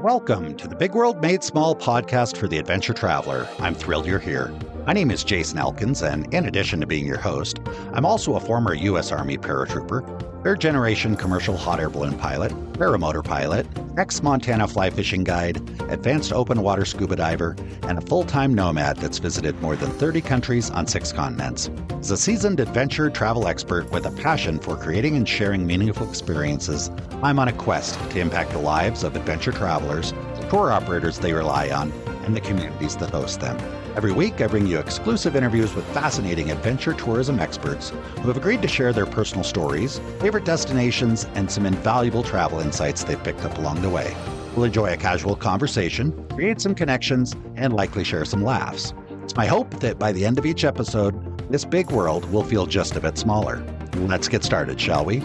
Welcome to the Big World Made Small podcast for the adventure traveler. I'm thrilled you're here. My name is Jason Elkins, and in addition to being your host, I'm also a former U.S. Army paratrooper, third-generation commercial hot air balloon pilot, paramotor pilot, ex-Montana fly fishing guide, advanced open water scuba diver, and a full-time nomad that's visited more than 30 countries on 6 continents. As a seasoned adventure travel expert with a passion for creating and sharing meaningful experiences, I'm on a quest to impact the lives of adventure travelers, the tour operators they rely on, and the communities that host them. Every week, I bring you exclusive interviews with fascinating adventure tourism experts who have agreed to share their personal stories, favorite destinations, and some invaluable travel insights they've picked up along the way. We'll enjoy a casual conversation, create some connections, and likely share some laughs. It's my hope that by the end of each episode, this big world will feel just a bit smaller. Let's get started, shall we?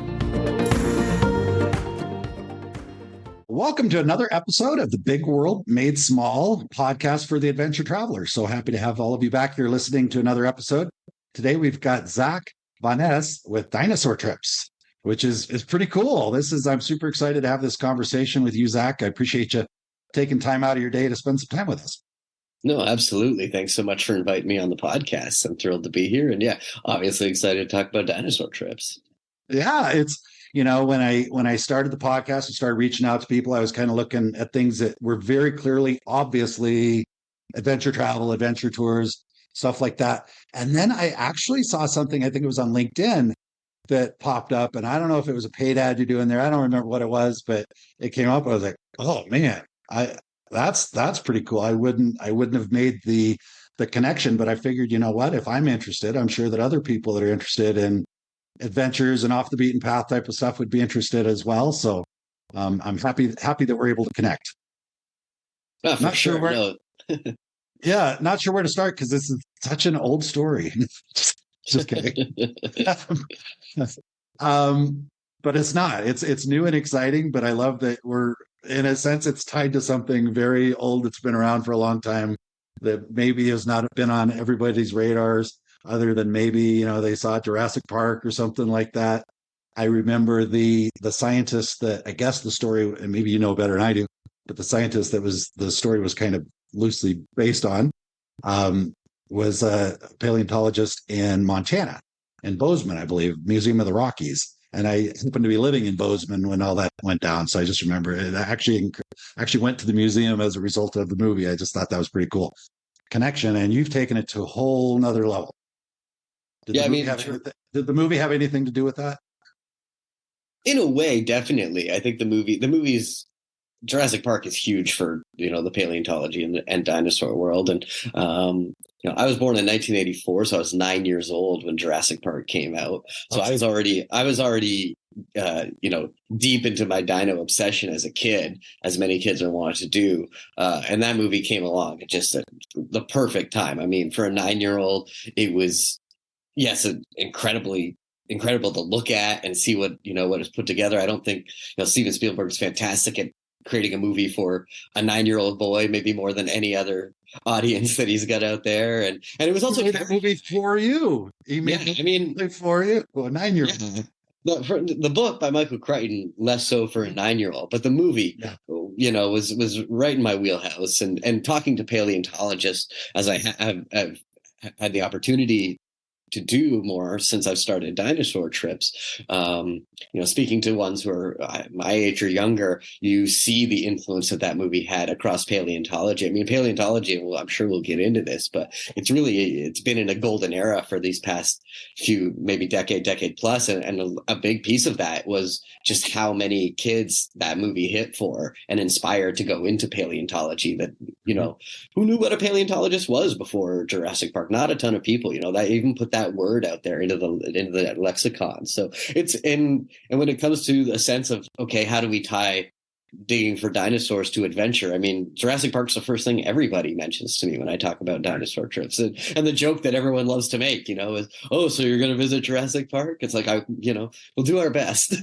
Welcome to another episode of the Big World Made Small podcast for the adventure traveler. So happy to have all of you back here listening to another episode. Today we've got Vanasse with Dinosaur Trips, which is pretty cool. I'm super excited to have this conversation with you, Zach. I appreciate you taking time out of your day to spend some time with us. No, absolutely. Thanks so much for inviting me on the podcast. I'm thrilled to be here. And yeah, obviously excited to talk about Dinosaur Trips. Yeah, it's, when I started the podcast and started reaching out to people, I was kind of looking at things that were very clearly, obviously, adventure travel, adventure tours, stuff like that. And then I actually saw something, I think it was on LinkedIn, that popped up. And I don't know if it was a paid ad you're doing there. I don't remember what it was, but it came up. I was like, oh man, that's pretty cool. I wouldn't have made the connection, but I figured, you know what, if I'm interested, I'm sure that other people that are interested in adventures and off the beaten path type of stuff would be interested as well. So I'm happy that we're able to connect. Oh, for sure. Yeah, not sure where to start because this is such an old story. just kidding. But it's not. It's new and exciting. But I love that we're, in a sense, it's tied to something very old that's been around for a long time that maybe has not been on everybody's radars, other than maybe, they saw Jurassic Park or something like that. I remember the scientist that, I guess the story, and maybe you know better than I do, but the scientist that the story was kind of loosely based on, was a paleontologist in Montana, in Bozeman, I believe, Museum of the Rockies. And I happened to be living in Bozeman when all that went down. So I just remember it actually went to the museum as a result of the movie. I just thought that was pretty cool connection. And you've taken it to a whole nother level. Did the movie have anything to do with that? In a way, definitely. I think the movie's Jurassic Park is huge for, the paleontology and dinosaur world. And, I was born in 1984, so I was 9 years old when Jurassic Park came out. So okay. I was already, deep into my dino obsession as a kid, as many kids are wanting to do. And that movie came along at just the perfect time. I mean, for a 9-year-old, it was, yes, incredible to look at and see what is put together. I don't think, Steven Spielberg's fantastic at creating a movie for a 9-year-old boy, maybe more than any other audience that he's got out there. And it was also a movie for you. For you, well, a 9-year-old. Yeah. For the book by Michael Crichton, less so for a 9-year-old, but the movie, was right in my wheelhouse. And talking to paleontologists, as I have had the opportunity to do more since I've started Dinosaur Trips, speaking to ones who are my age or younger, you see the influence that movie had across paleontology. I mean, paleontology, well, I'm sure we'll get into this, but it's been in a golden era for these past few, maybe decade plus. And a big piece of that was just how many kids that movie hit for and inspired to go into paleontology that, who knew what a paleontologist was before Jurassic Park? Not a ton of people, that even put that word out there into the lexicon. So it's and when it comes to the sense of, okay, how do we tie digging for dinosaurs to adventure? I mean, Jurassic Park's the first thing everybody mentions to me when I talk about Dinosaur Trips. And the joke that everyone loves to make, is, oh, so you're going to visit Jurassic Park? It's like, we'll do our best.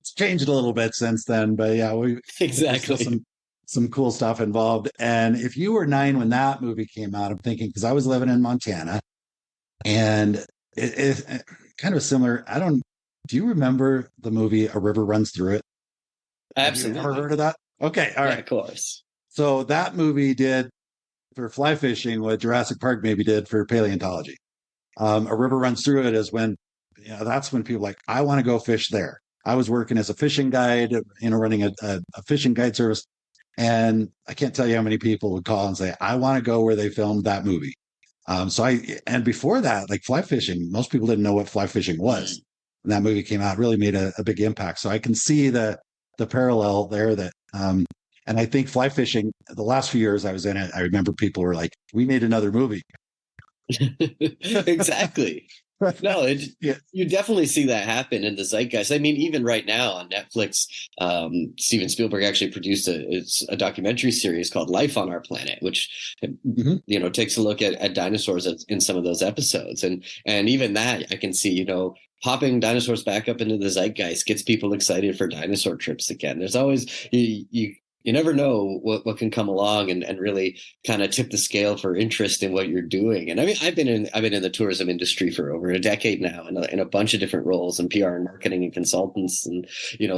It's changed a little bit since then, but yeah, exactly. Some cool stuff involved. And if you were 9 when that movie came out, I'm thinking, because I was living in Montana, and it kind of similar. Do you remember the movie A River Runs Through It? Absolutely. Have you ever heard of that? Okay, all Yeah, right. of course. So that movie did for fly fishing what Jurassic Park maybe did for paleontology. A river runs through it is when, that's when people like, I want to go fish there. I was working as a fishing guide, running a fishing guide service. And I can't tell you how many people would call and say, I want to go where they filmed that movie. And before that, like fly fishing, most people didn't know what fly fishing was. And that movie came out, really made a big impact. So I can see the parallel there and I think fly fishing, the last few years I was in it, I remember people were like, we need another movie. Exactly. No, Yeah. you definitely see that happen in the zeitgeist. I mean, even right now on Netflix, Steven Spielberg actually produced a documentary series called Life on Our Planet, which takes a look at dinosaurs in some of those episodes, and even that I can see, popping dinosaurs back up into the zeitgeist gets people excited for dinosaur trips again. There's always you never know what can come along and really kind of tip the scale for interest in what you're doing. And I mean, I've been in the tourism industry for over a decade now in a bunch of different roles in PR and marketing and consultants. And,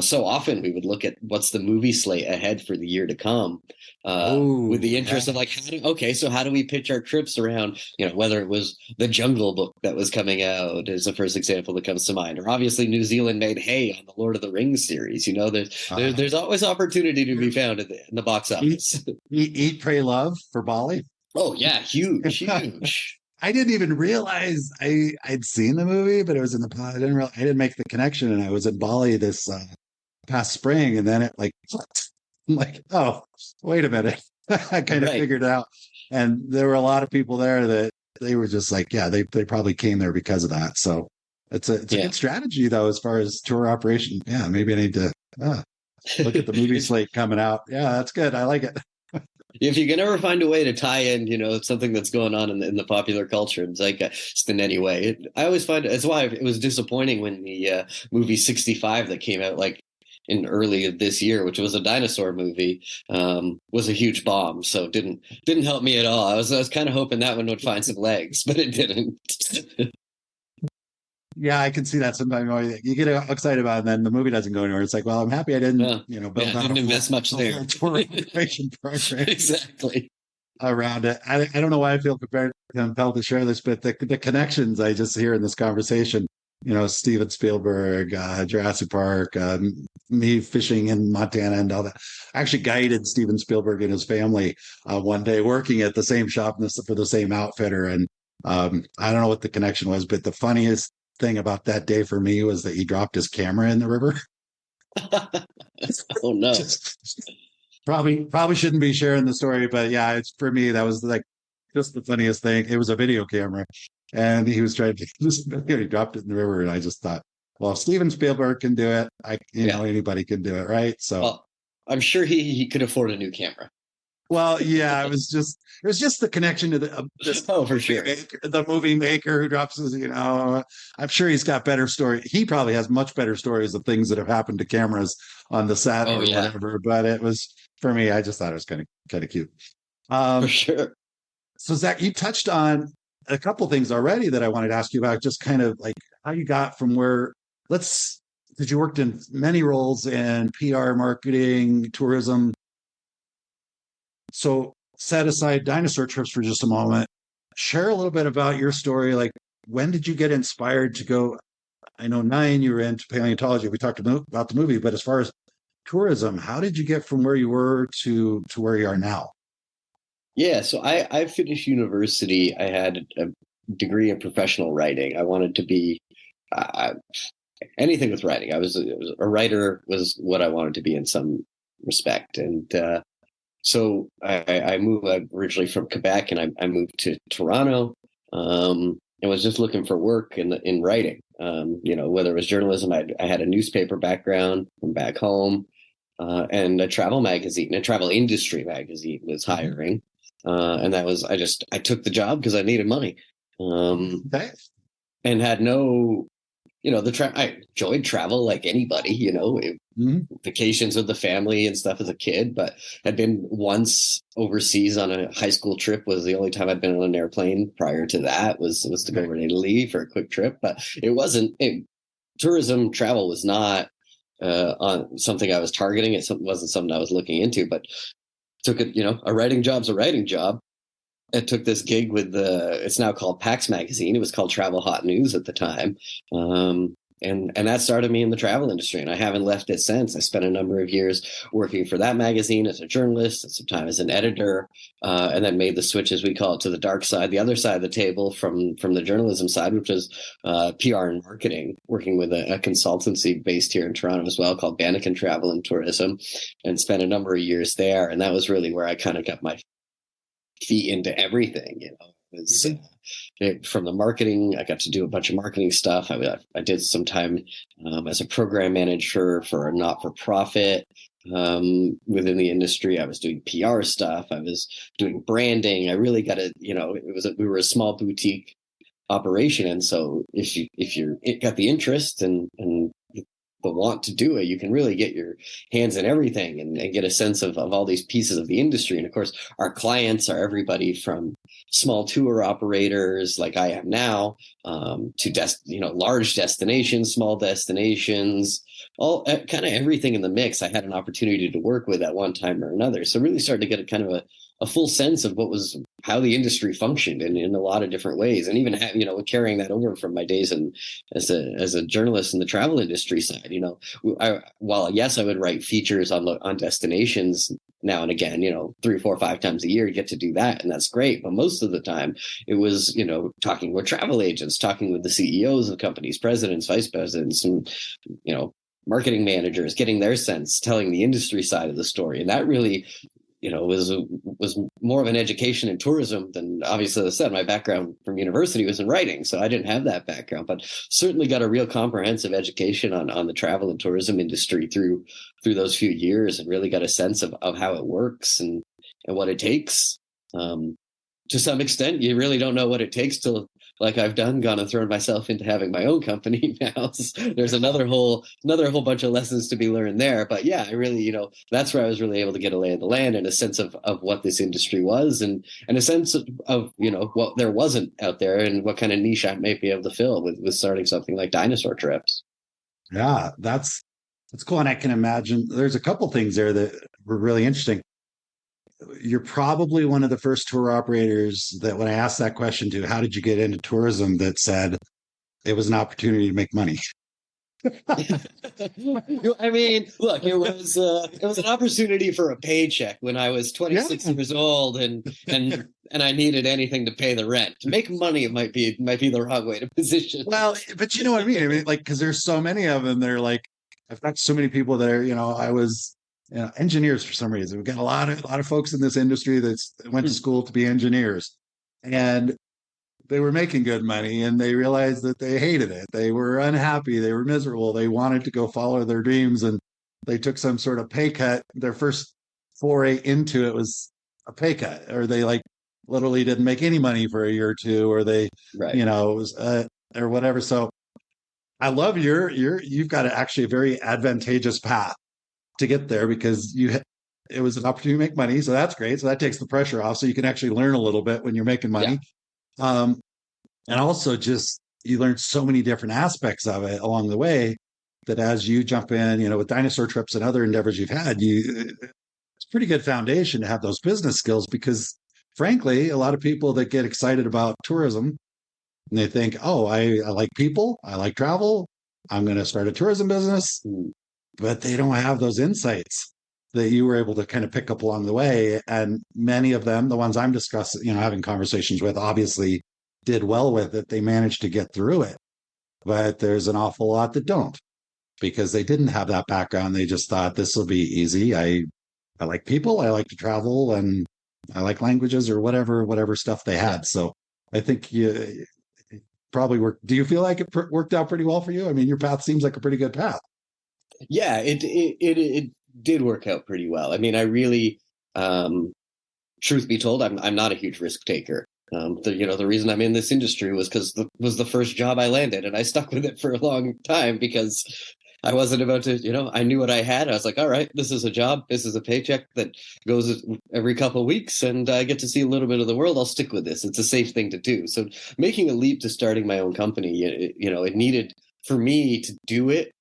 so often we would look at what's the movie slate ahead for the year to come, with the interest of like, so how do we pitch our trips around, whether it was the Jungle Book that was coming out is the first example that comes to mind, or obviously New Zealand made hay on the Lord of the Rings series. There's always opportunity to be found in the box office. Eat, Pray, Love for Bali. Oh yeah, huge. I didn't even realize I'd seen the movie, but it was in the I didn't make the connection, and I was in Bali this past spring, and then it like I'm like, oh, wait a minute. I kind of figured it out, and there were a lot of people there that they were just like, yeah, they probably came there because of that. So it's a good strategy though, as far as tour operation. Yeah, maybe I need to look at the movie slate coming out. Yeah, that's good. I like it. If you can ever find a way to tie in, something that's going on in the popular culture and zeitgeist in any way, I always find that's why it was disappointing when the movie 65 that came out like in early of this year, which was a dinosaur movie, was a huge bomb. So didn't help me at all. I was kind of hoping that one would find some legs, but it didn't. Yeah, I can see that sometimes. You get excited about it, and then the movie doesn't go anywhere. It's like, well, I'm happy I didn't, build out didn't invest much there. Exactly. Around it. I don't know why I feel compelled to share this, but the connections I just hear in this conversation, Steven Spielberg, Jurassic Park, me fishing in Montana and all that. I actually guided Steven Spielberg and his family one day working at the same shop for the same outfitter. And I don't know what the connection was, but the funniest thing about that day for me was that he dropped his camera in the river. Oh no. Probably shouldn't be sharing the story, but yeah, it's for me, that was like just the funniest thing. It was a video camera and he was trying to he dropped it in the river, and I just thought, well, if Steven Spielberg can do it, anybody can do it, right? So I'm sure he could afford a new camera. Well, yeah, it was just the connection to for sure, the movie maker who drops his, I'm sure he's got better story. He probably has much better stories of things that have happened to cameras on the set or whatever. But it was, for me, I just thought it was kind of cute. For sure. So Zach, you touched on a couple things already that I wanted to ask you about, just kind of like how you got from because you worked in many roles in PR, marketing, tourism. So set aside Dinosaur Trips for just a moment. Share a little bit about your story. Like, when did you get inspired to go? I know 9, you were into paleontology. We talked about the movie, but as far as tourism, how did you get from where you were to where you are now? Yeah, so I finished university. I had a degree in professional writing. I wanted to be anything with writing. I was a writer was what I wanted to be in some respect, and so I moved originally from Quebec, and I moved to Toronto, and was just looking for work in writing. Whether it was journalism, I had a newspaper background from back home, and a travel industry magazine was hiring, and that was I took the job because I needed money, and had no. I enjoyed travel like anybody, vacations with the family and stuff as a kid, but had been once overseas on a high school trip. Was the only time I'd been on an airplane. Prior to that was to go over to Italy for a quick trip, but it wasn't tourism travel was not on something I was targeting. It wasn't something I was looking into, but took it, a writing job's a writing job. I took this gig with it's now called PAX Magazine. It was called Travel Hot News at the time. And that started me in the travel industry, and I haven't left it since. I spent a number of years working for that magazine as a journalist, and sometimes as an editor, and then made the switch, as we call it, to the dark side, the other side of the table from the journalism side, which is PR and marketing, working with a consultancy based here in Toronto as well called Vanasse Travel and Tourism, and spent a number of years there. And that was really where I kind of got my feet into everything. It was from the marketing. I got to do a bunch of marketing stuff. I did some time as a program manager for a not-for-profit within the industry. I was doing PR stuff. I was doing branding. I really got to, we were a small boutique operation, and so if you got the interest and the want to do it, you can really get your hands in everything and get a sense of all these pieces of the industry. And of course, our clients are everybody from small tour operators like I am now, to large destinations, small destinations, all kind of everything in the mix. I had an opportunity to work with at one time or another. So really started to get a kind of a full sense of how the industry functioned in a lot of different ways, and even carrying that over from my days as a journalist in the travel industry side. While yes, I would write features on destinations now and again, 3, 4, 5 times a year, you get to do that, and that's great. But most of the time, it was talking with travel agents, talking with the CEOs of companies, presidents, vice presidents, and marketing managers, getting their sense, telling the industry side of the story, and that really was more of an education in tourism than, obviously, as I said, my background from university was in writing, so I didn't have that background, but certainly got a real comprehensive education on the travel and tourism industry through those few years, and really got a sense of how it works and what it takes. To some extent, you really don't know what it takes till, like I've gone and thrown myself into having my own company now. There's another whole bunch of lessons to be learned there. But yeah, I really, that's where I was really able to get a lay of the land and a sense of what this industry was, and a sense of what there wasn't out there, and what kind of niche I might be able to fill with starting something like Dinosaur Trips. Yeah, that's cool. And I can imagine there's a couple things there that were really interesting. You're probably one of the first tour operators that, when I asked that question to, how did you get into tourism, that said it was an opportunity to make money. I mean, look, it was an opportunity for a paycheck when I was 26 years old, and I needed anything to pay the rent. To make money, it might be the wrong way to position. Well, but you know what I mean? I mean, like, because there's so many of them. They're like, I've got so many people that are, I was engineers for some reason. We've got a lot of folks in this industry that went to school to be engineers, and they were making good money, and they realized that they hated it. They were unhappy. They were miserable. They wanted to go follow their dreams, and they took some sort of pay cut. Their first foray into it was a pay cut, or they literally didn't make any money for a year or two, or they, right. It was, or whatever. So I love you've got actually a very advantageous path to get there, because it was an opportunity to make money. So that's great. So that takes the pressure off. So you can actually learn a little bit when you're making money. Yeah. And also just, you learn so many different aspects of it along the way, that as you jump in, with Dinosaur Trips and other endeavors you've had, it's a pretty good foundation to have those business skills, because frankly, a lot of people that get excited about tourism, and they think, oh, I like people, I like travel, I'm going to start a tourism business. But they don't have those insights that you were able to kind of pick up along the way. And many of them, the ones I'm discussing, having conversations with, obviously did well with it. They managed to get through it. But there's an awful lot that don't, because they didn't have that background. They just thought, this will be easy. I like people, I like to travel, and I like languages, or whatever stuff they had. So I think you probably worked. Do you feel like it worked out pretty well for you? I mean, your path seems like a pretty good path. Yeah, it did work out pretty well. I mean, I really, truth be told, I'm not a huge risk taker. The reason I'm in this industry was because was the first job I landed, and I stuck with it for a long time, because I wasn't about to, I knew what I had. I was like, all right, this is a job, this is a paycheck that goes every couple of weeks, and I get to see a little bit of the world. I'll stick with this. It's a safe thing to do. So making a leap to starting my own company, it needed, for me to do it,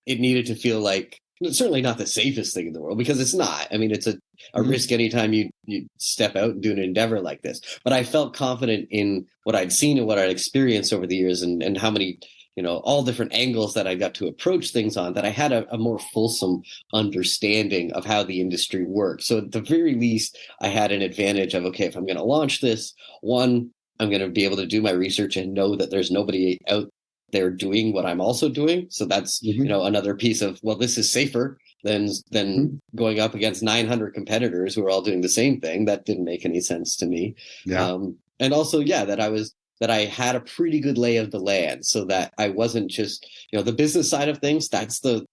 it needed to feel like certainly not the safest thing in the world, because it's not. I mean, it's a risk anytime you step out and do an endeavor like this. But I felt confident in what I'd seen and what I'd experienced over the years, and how many, all different angles that I got to approach things on, that I had a more fulsome understanding of how the industry works. So at the very least, I had an advantage of, okay, if I'm going to launch this, one, I'm going to be able to do my research and know that there's nobody out there doing what I'm also doing. So that's, another piece of, well, this is safer than going up against 900 competitors who are all doing the same thing. That didn't make any sense to me. Yeah. And also, that I had a pretty good lay of the land, so that I wasn't just, the business side of things. That's the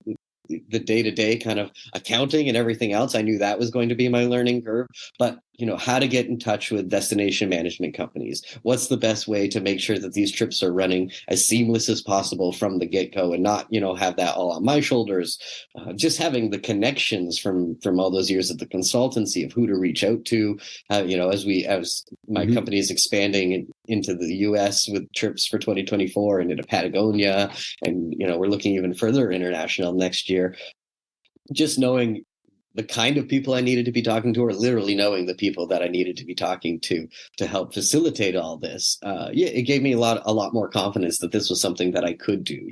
day-to-day kind of accounting and everything else. I knew that was going to be my learning curve, but how to get in touch with destination management companies. What's the best way to make sure that these trips are running as seamless as possible from the get-go, and not, have that all on my shoulders. Just having the connections from all those years at the consultancy of who to reach out to, as my company is expanding into the US with trips for 2024 and into Patagonia, and, we're looking even further international next year. Just knowing the kind of people I needed to be talking to, or literally knowing the people that I needed to be talking to help facilitate all this. It gave me a lot more confidence that this was something that I could do,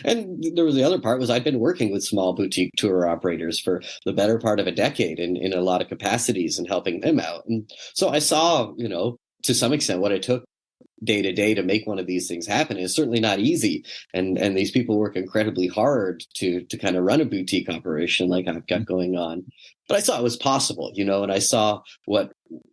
And there was the other part was I'd been working with small boutique tour operators for the better part of a decade in a lot of capacities and helping them out. And so I saw, to some extent what it took day to day to make one of these things happen. It's certainly not easy, and these people work incredibly hard to kind of run a boutique operation like I've got going on. But I saw it was possible, and I saw what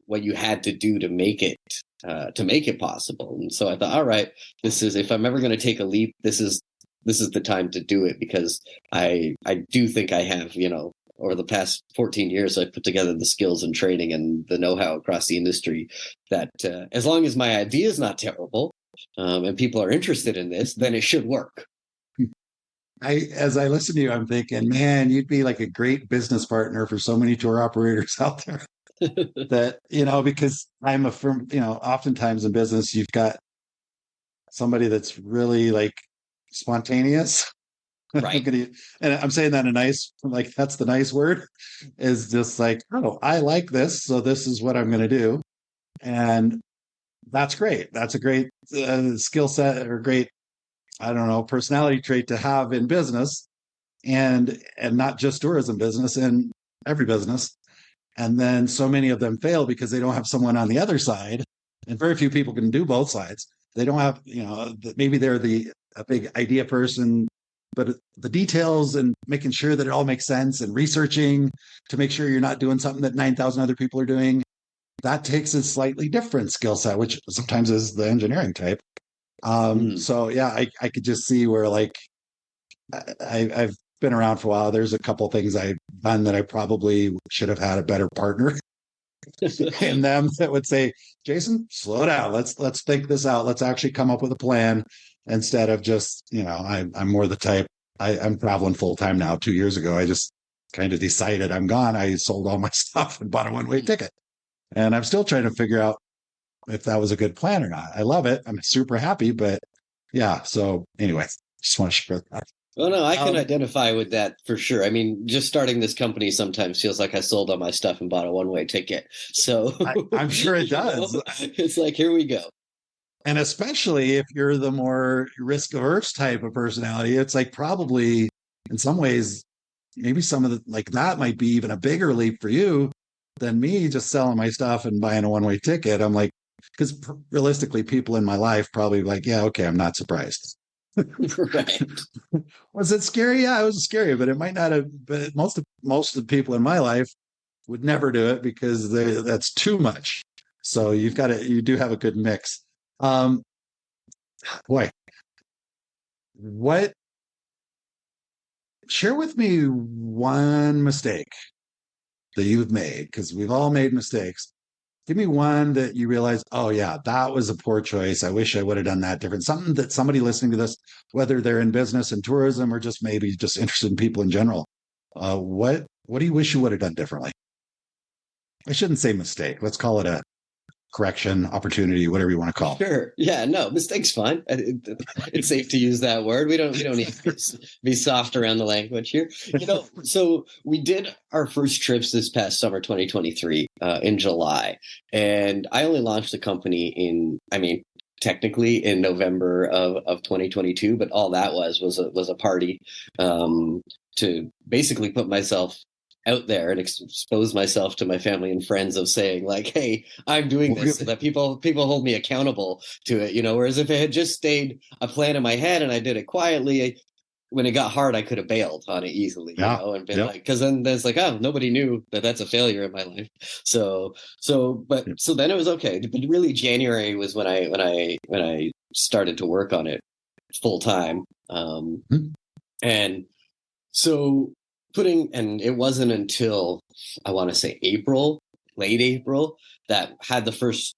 you had to do to make it possible. And so I thought, all right, this is, if I'm ever going to take a leap, this is the time to do it, because I do think I have, over the past 14 years, I've put together the skills and training and the know-how across the industry that as long as my idea is not terrible and people are interested in this, then it should work. As I listen to you, I'm thinking, man, you'd be like a great business partner for so many tour operators out there. That, because I'm a firm, oftentimes in business, you've got somebody that's really like spontaneous. Right. And I'm saying that in a nice, like, that's the nice word, is just like, oh, I like this, so this is what I'm going to do. And that's great. That's a great skill set, or great, I don't know, personality trait to have in business, and not just tourism business, in every business. And then so many of them fail because they don't have someone on the other side, and very few people can do both sides. They don't have, maybe they're a big idea person, but the details and making sure that it all makes sense, and researching to make sure you're not doing something that 9,000 other people are doing, that takes a slightly different skill set, which sometimes is the engineering type. So yeah, I could just see where, like, I've been around for a while. There's a couple things I've done that I probably should have had a better partner in them that would say, Jason, slow down. Let's think this out. Let's actually come up with a plan, instead of just, I'm more the type, I'm traveling full time now. 2 years ago, I just kind of decided I'm gone. I sold all my stuff and bought a one-way ticket. And I'm still trying to figure out if that was a good plan or not. I love it. I'm super happy, but yeah. So anyway, just want to share that. Oh, no, I can identify with that for sure. I mean, just starting this company sometimes feels like I sold all my stuff and bought a one-way ticket. So I'm sure it does. It's like, here we go. And especially if you're the more risk-averse type of personality, it's like, probably in some ways, maybe some of the, like, that might be even a bigger leap for you than me just selling my stuff and buying a one-way ticket. I'm like, because realistically, people in my life probably like, yeah, okay, I'm not surprised. Right. Was it scary? Yeah, it was scary, but it might not have. But most of the people in my life would never do it because that's too much. So you do have a good mix. Boy, share with me one mistake that you've made, because we've all made mistakes. Give me one that you realize, oh yeah, that was a poor choice. I wish I would have done that different. Something that somebody listening to this, whether they're in business and tourism or just maybe just interested in people in general, what do you wish you would have done differently? I shouldn't say mistake. Let's call it correction, opportunity, whatever you want to call it. Sure. Yeah. No, mistake's fine. It's safe to use that word. We don't need to be soft around the language here. So we did our first trips this past summer, 2023, in July, and I only launched the company technically in November of 2022, but all that was a party to basically put myself out there and expose myself to my family and friends of saying like, hey, I'm doing this so that people hold me accountable to it, whereas if it had just stayed a plan in my head and I did it quietly, when it got hard, I could have bailed on it easily, and been like, because then there's like, oh, nobody knew that that's a failure in my life. So then it was okay. But really January was when I started to work on it full time. And so and it wasn't until I want to say late April, that had the first,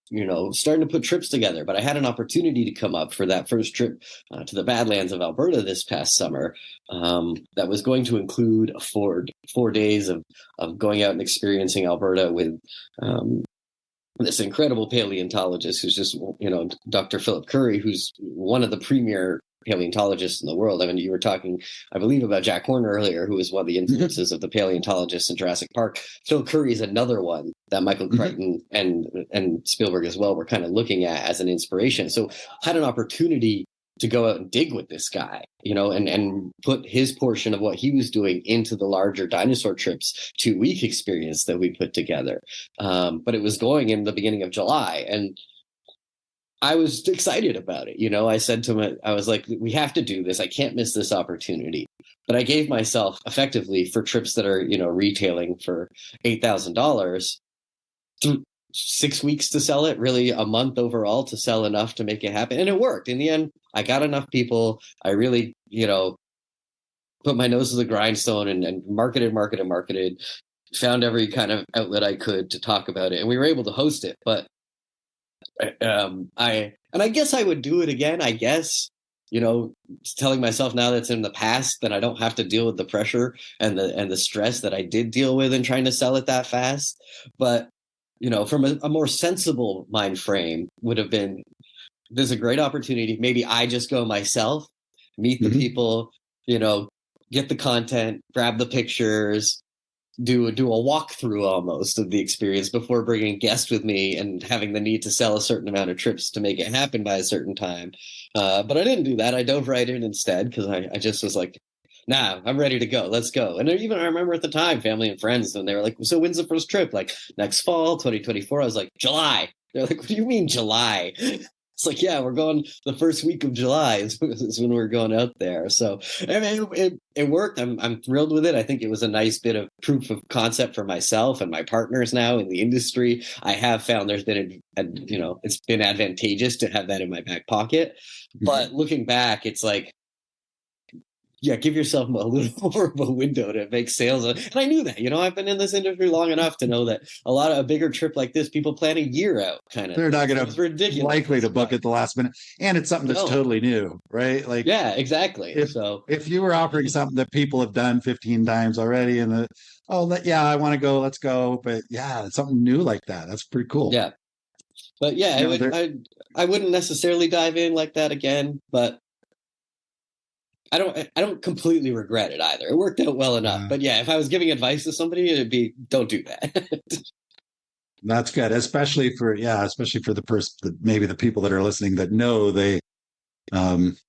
starting to put trips together. But I had an opportunity to come up for that first trip to the Badlands of Alberta this past summer that was going to include a 4 days of going out and experiencing Alberta with this incredible paleontologist who's just, Dr. Philip Curry, who's one of the premier paleontologists in the world. I mean, you were talking, I believe, about Jack Horner earlier, who was one of the influences of the paleontologists in Jurassic Park. Phil Curry is another one that Michael Crichton and Spielberg as well were kind of looking at as an inspiration. So had an opportunity to go out and dig with this guy, and put his portion of what he was doing into the larger Dinosaur Trips 2-week experience that we put together. But it was going in the beginning of July, and I was excited about it. I said to him, I was like, we have to do this. I can't miss this opportunity. But I gave myself effectively for trips that are, retailing for $8,000, 6 weeks to sell it, really a month overall to sell enough to make it happen. And it worked. In the end, I got enough people. I really, put my nose to the grindstone and marketed, found every kind of outlet I could to talk about it. And we were able to host it. But I guess I would do it again, telling myself now that's in the past, that I don't have to deal with the pressure and the stress that I did deal with in trying to sell it that fast. But, from a more sensible mind frame would have been, there's a great opportunity. Maybe I just go myself, meet the people, get the content, grab the pictures, do a walkthrough almost of the experience before bringing guests with me and having the need to sell a certain amount of trips to make it happen by a certain time. But I didn't do that. I dove right in instead because I just was like, nah, I'm ready to go. Let's go. And I remember at the time, family and friends, when they were like, so when's the first trip? Like next fall, 2024. I was like, July. They're like, what do you mean July? It's like, yeah, we're going the first week of July is when we're going out there. So I mean, it worked. I'm thrilled with it. I think it was a nice bit of proof of concept for myself and my partners now in the industry. I have found there's been, it's been advantageous to have that in my back pocket. But looking back, it's like, yeah, give yourself a little more of a window to make sales. And I knew that, I've been in this industry long enough to know that a bigger trip like this, people plan a year out kind of. They're not going to likely to book at the last minute. And it's something that's totally new, right? Like, yeah, exactly. If you were offering something that people have done 15 times already and I want to go, let's go. But yeah, it's something new like that. That's pretty cool. Yeah. But yeah, I wouldn't necessarily dive in like that again, but I don't completely regret it either. It worked out well enough. But yeah, if I was giving advice to somebody, it'd be, don't do that. That's good, especially for the person, maybe the people that are listening that know they. It's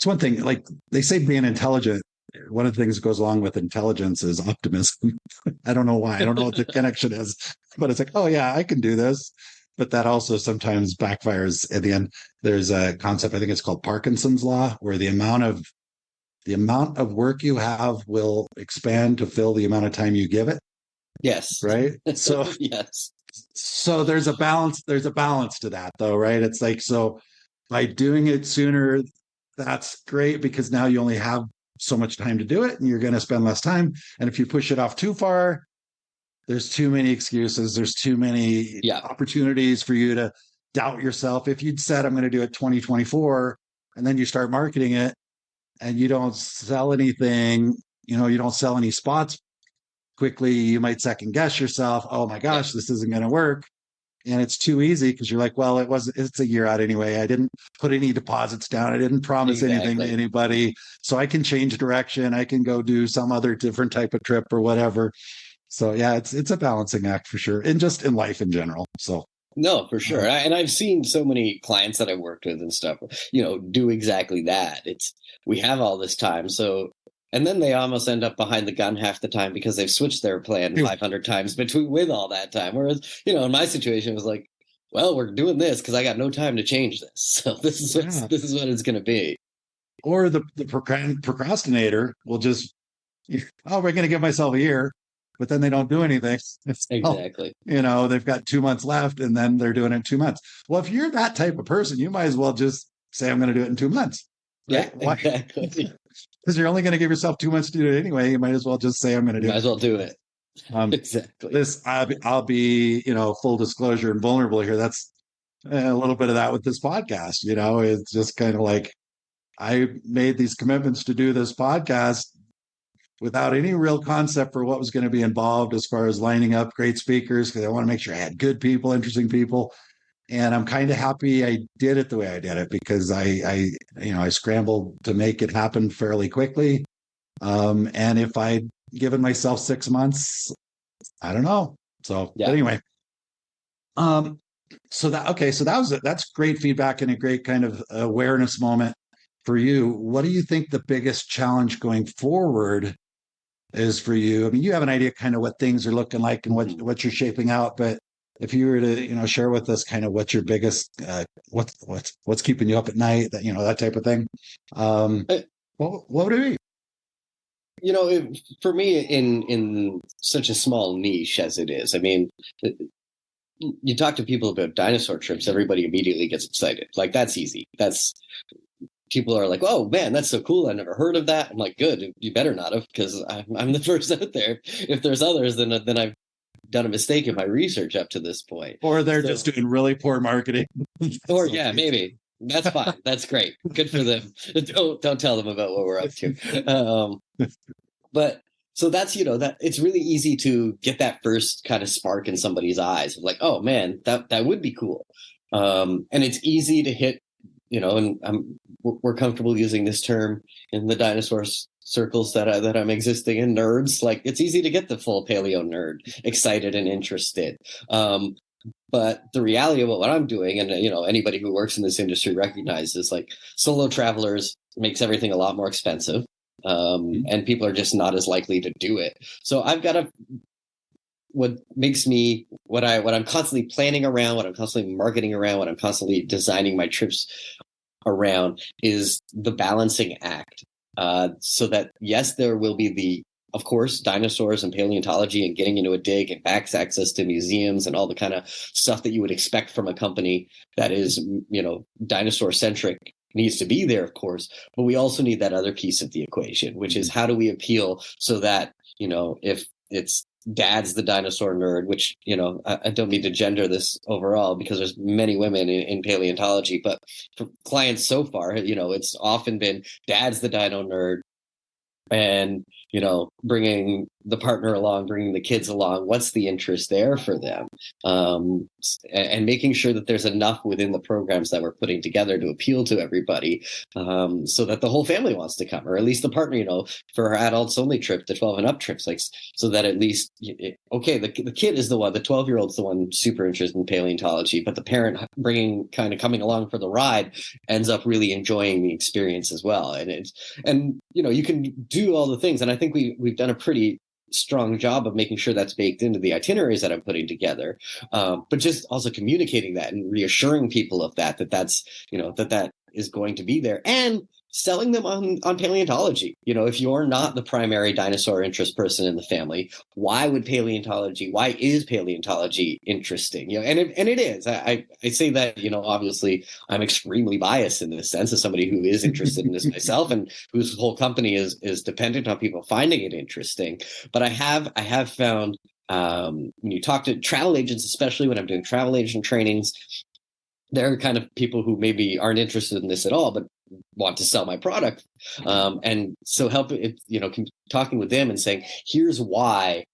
one thing, like they say, being intelligent. One of the things that goes along with intelligence is optimism. I don't know why. I don't know what the connection is, but it's like, oh yeah, I can do this. But that also sometimes backfires at the end. There's a concept, I think it's called Parkinson's law, where the amount of work you have will expand to fill the amount of time you give it. Yes. Right. So yes. So there's a balance. There's a balance to that, though, right? It's like, so by doing it sooner, that's great because now you only have so much time to do it, and you're going to spend less time. And if you push it off too far, there's too many excuses. There's too many opportunities for you to doubt yourself. If you'd said, I'm going to do it 2024, and then you start marketing it and you don't sell anything, you don't sell any spots quickly, you might second guess yourself. Oh my gosh, this isn't going to work. and it's too easy because you're like, well, it's a year out anyway. I didn't put any deposits down. I didn't promise anything to anybody. So I can change direction. I can go do some other different type of trip or whatever. So yeah, it's a balancing act for sure. And just in life in general. So no, for sure. And I've seen so many clients that I've worked with and stuff, do exactly that. We have all this time. So, and then they almost end up behind the gun half the time because they've switched their plan 500 times with all that time. Whereas, in my situation, it was like, well, we're doing this because I got no time to change this. So this is what it's going to be. Or the procrastinator will just, we're going to give myself a year, but then they don't do anything. Exactly. They've got 2 months left and then they're doing it in 2 months. Well, if you're that type of person, you might as well just say, I'm going to do it in 2 months. Right? Yeah, exactly. Because you're only going to give yourself 2 months to do it anyway. You might as well just say, I'm going to do it. Might as well do it. Exactly. I'll be, full disclosure and vulnerable here. That's a little bit of that with this podcast. It's just kind of like, I made these commitments to do this podcast without any real concept for what was going to be involved as far as lining up great speakers, because I want to make sure I had good people, interesting people. And I'm kind of happy I did it the way I did it, because I scrambled to make it happen fairly quickly. And if I'd given myself 6 months, I don't know. So yeah. But anyway, so that's great feedback and a great kind of awareness moment for you. What do you think the biggest challenge going forward is for you? I mean, you have an idea kind of what things are looking like and what you're shaping out, but if you were to, share with us kind of what's your biggest, what's keeping you up at night, that type of thing. What would it be? For me, in such a small niche as it is, I mean, you talk to people about dinosaur trips, everybody immediately gets excited. Like, that's easy. People are like, oh man, that's so cool. I never heard of that. I'm like, good. You better not have, because I'm the first out there. If there's others, then I've done a mistake in my research up to this point. Or they're just doing really poor marketing. Or yeah, maybe. That's fine. That's great. Good for them. Don't tell them about what we're up to. But so that's, that it's really easy to get that first kind of spark in somebody's eyes of like, oh man, that would be cool. And it's easy to hit, and we're comfortable using this term in the dinosaur circles that I'm existing in, nerds. Like, it's easy to get the full paleo nerd excited and interested. But the reality about what I'm doing, and anybody who works in this industry recognizes, like, solo travelers makes everything a lot more expensive, and people are just not as likely to do it. So I've got what makes me what I'm constantly planning around, what I'm constantly marketing around, what I'm constantly designing my trips around is the balancing act. So that, yes, there will be of course, dinosaurs and paleontology and getting into a dig and back access to museums and all the kind of stuff that you would expect from a company that is, dinosaur centric needs to be there, of course. But we also need that other piece of the equation, which is how do we appeal so that, if it's dad's the dinosaur nerd, which, I don't mean to gender this overall because there's many women in paleontology, but for clients so far, it's often been dad's the dino nerd, and bringing the partner along, bringing the kids along, what's the interest there for them, and making sure that there's enough within the programs that we're putting together to appeal to everybody, so that the whole family wants to come, or at least the partner, for our adults only trip, the 12 and up trips, like, so that at least, the kid is the 12-year-old's the one super interested in paleontology, but the parent coming along for the ride ends up really enjoying the experience as well. And you can do all the things, and I think we've done a pretty strong job of making sure that's baked into the itineraries that I'm putting together, but just also communicating that and reassuring people of that's that is going to be there, and selling them on paleontology. If you're not the primary dinosaur interest person in the family, why is paleontology interesting? And it is. I say that, obviously I'm extremely biased in this sense as somebody who is interested in this myself and whose whole company is dependent on people finding it interesting. But I have found, when you talk to travel agents, especially when I'm doing travel agent trainings, they're kind of people who maybe aren't interested in this at all, but want to sell my product. And so talking with them and saying, here's why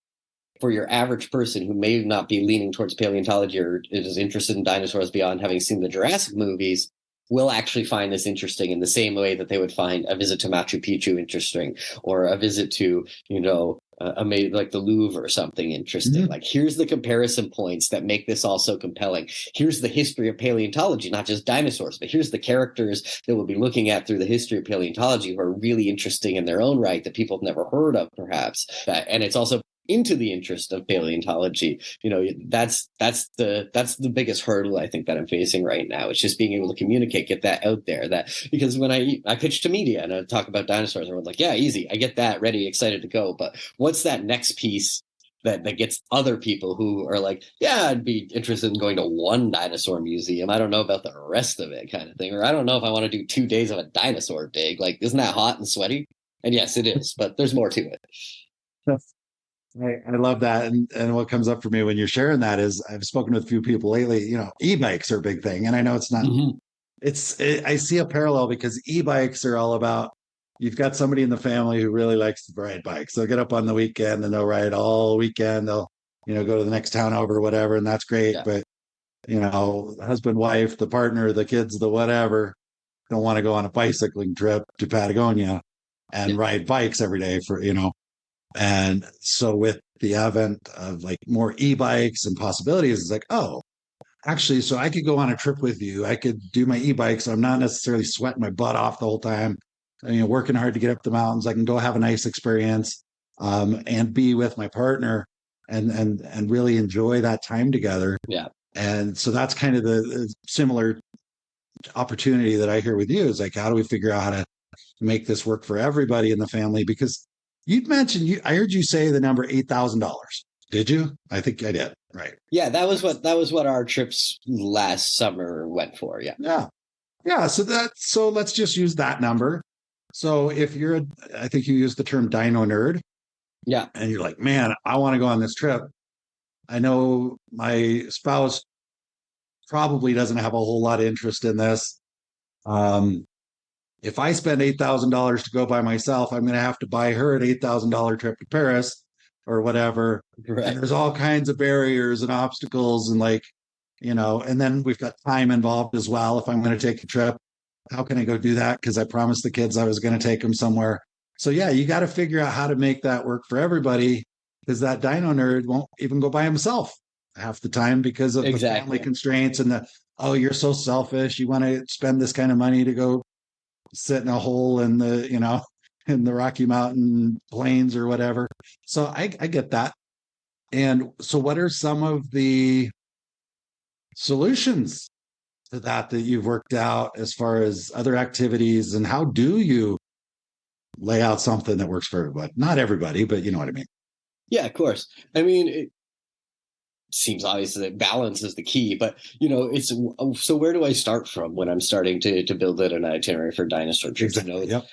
for your average person who may not be leaning towards paleontology or is interested in dinosaurs beyond having seen the Jurassic movies, will actually find this interesting in the same way that they would find a visit to Machu Picchu interesting, or a visit to, like the Louvre or something interesting. Like, here's the comparison points that make this all so compelling. Here's the history of paleontology, not just dinosaurs, but here's the characters that we'll be looking at through the history of paleontology who are really interesting in their own right that people have never heard of, perhaps. And it's also into the interest of paleontology. That's the biggest hurdle I think that I'm facing right now. It's just being able to communicate, get that out there. That because when I pitch to media and I talk about dinosaurs, everyone's like, yeah, easy, I get that, ready, excited to go. But what's that next piece that gets other people who are like, yeah, I'd be interested in going to one dinosaur museum, I don't know about the rest of it, kind of thing. Or I don't know if I want to do 2 days of a dinosaur dig. Like, isn't that hot and sweaty? And yes, it is, but there's more to it. I love that. And what comes up for me when you're sharing that is I've spoken with a few people lately, e-bikes are a big thing. And I know it's not, I see a parallel because e-bikes are all about, you've got somebody in the family who really likes to ride bikes. They'll get up on the weekend and they'll ride all weekend. They'll, go to the next town over or whatever. And that's great. Yeah. But, husband, wife, the partner, the kids, the whatever, don't want to go on a bicycling trip to Patagonia and ride bikes every day for, And so with the advent of like more e-bikes and possibilities, it's like, oh, actually, so I could go on a trip with you. I could do my e-bike. So I'm not necessarily sweating my butt off the whole time. Working hard to get up the mountains. I can go have a nice experience and be with my partner and really enjoy that time together. Yeah. And so that's kind of the similar opportunity that I hear with you is like, how do we figure out how to make this work for everybody in the family? Because you'd mentioned, I heard you say the number $8,000. Did you? I think I did. Right. Yeah, that was what our trips last summer went for. Yeah. Yeah. Yeah. So let's just use that number. So if I think you used the term Dino Nerd. Yeah. And you're like, man, I want to go on this trip. I know my spouse probably doesn't have a whole lot of interest in this. If I spend $8,000 to go by myself, I'm going to have to buy her an $8,000 trip to Paris or whatever. Right. And there's all kinds of barriers and obstacles and and then we've got time involved as well. If I'm going to take a trip, how can I go do that? Because I promised the kids I was going to take them somewhere. So yeah, you got to figure out how to make that work for everybody because that Dino Nerd won't even go by himself half the time because of the family constraints and you're so selfish. You want to spend this kind of money to go sit in a hole in the, in the Rocky Mountain plains or whatever. So I get that. And so what are some of the solutions to that you've worked out as far as other activities and how do you lay out something that works for everybody? Not everybody, but you know what I mean? Yeah, of course. I mean, it seems obvious that balance is the key, but it's so where do I start from when I'm starting to build an itinerary for Dinosaur Trips? Exactly. Yep.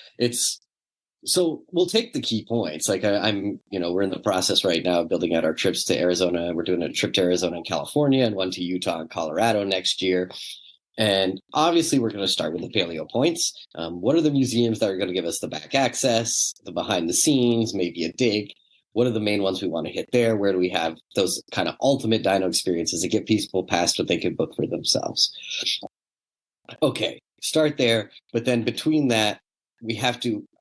So we'll take the key points. Like I'm, we're in the process right now of building out our trips to Arizona. We're doing a trip to Arizona and California and one to Utah and Colorado next year. And obviously we're going to start with the paleo points. What are the museums that are going to give us the back access, the behind the scenes, maybe a dig? What are the main ones we want to hit there? Where do we have those kind of ultimate dino experiences that get people past what they can book for themselves? Okay, start there. But then between that,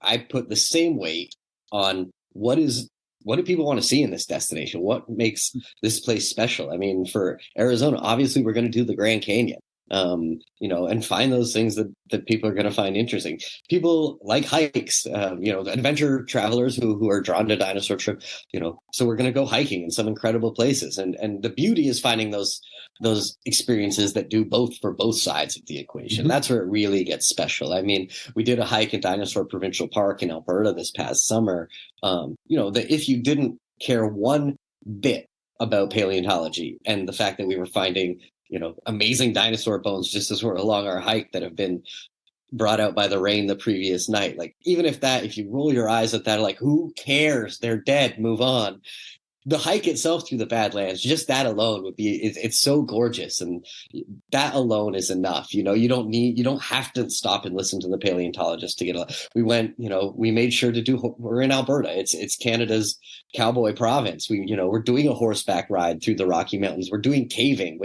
I put the same weight on what do people want to see in this destination? What makes this place special? I mean, for Arizona, obviously we're going to do the Grand Canyon. And find those things that people are going to find interesting. People like hikes, adventure travelers who are drawn to Dinosaur Trip, so we're going to go hiking in some incredible places. And the beauty is finding those experiences that do both for both sides of the equation. Mm-hmm. That's where it really gets special. I mean, we did a hike at Dinosaur Provincial Park in Alberta this past summer. That if you didn't care one bit about paleontology and the fact that we were finding amazing dinosaur bones just as we're along our hike that have been brought out by the rain the previous night. Like, even if you roll your eyes at that, like, who cares? They're dead, move on. the hike itself through the Badlands, just that alone would be, it's so gorgeous. And that alone is enough. You don't have to stop and listen to the paleontologists to get we went, we made sure to we're in Alberta. It's Canada's cowboy province. We're doing a horseback ride through the Rocky Mountains. We're doing caving,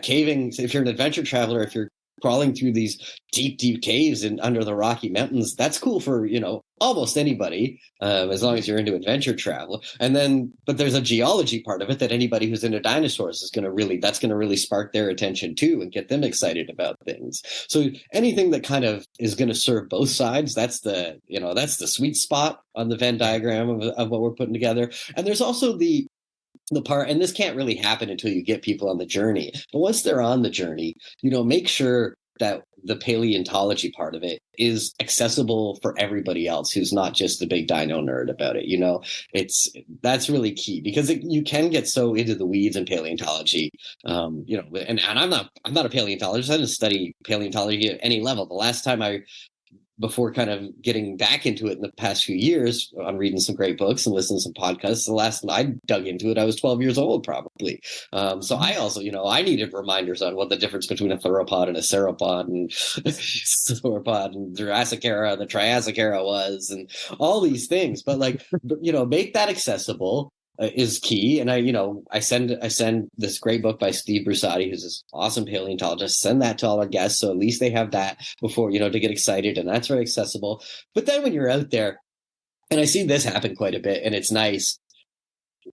caving, if you're an adventure traveler, if you're crawling through these deep caves and under the Rocky Mountains, that's cool for almost anybody, as long as you're into adventure travel. But there's a geology part of it that anybody who's into dinosaurs is going to really spark their attention too and get them excited about things. So anything that kind of is going to serve both sides, that's the sweet spot on the Venn diagram of what we're putting together. And there's also the part, and this can't really happen until you get people on the journey, but once they're on the journey, make sure that the paleontology part of it is accessible for everybody else who's not just the big dino nerd about it. That's really key, because you can get so into the weeds in paleontology, and I'm not a paleontologist. I didn't study paleontology at any level. The last time before kind of getting back into it in the past few years, I'm reading some great books and listening to some podcasts. The last time I dug into it, I was 12 years old, probably. So I also, I needed reminders on what the difference between a theropod and a sauropod and sauropod and Jurassic era and the Triassic era was, and all these things. But make that accessible. Is key. And I send this great book by Steve Brusati, who's this awesome paleontologist, send that to all our guests, so at least they have that before, to get excited, and that's very accessible. But then when you're out there, and I see this happen quite a bit, and it's nice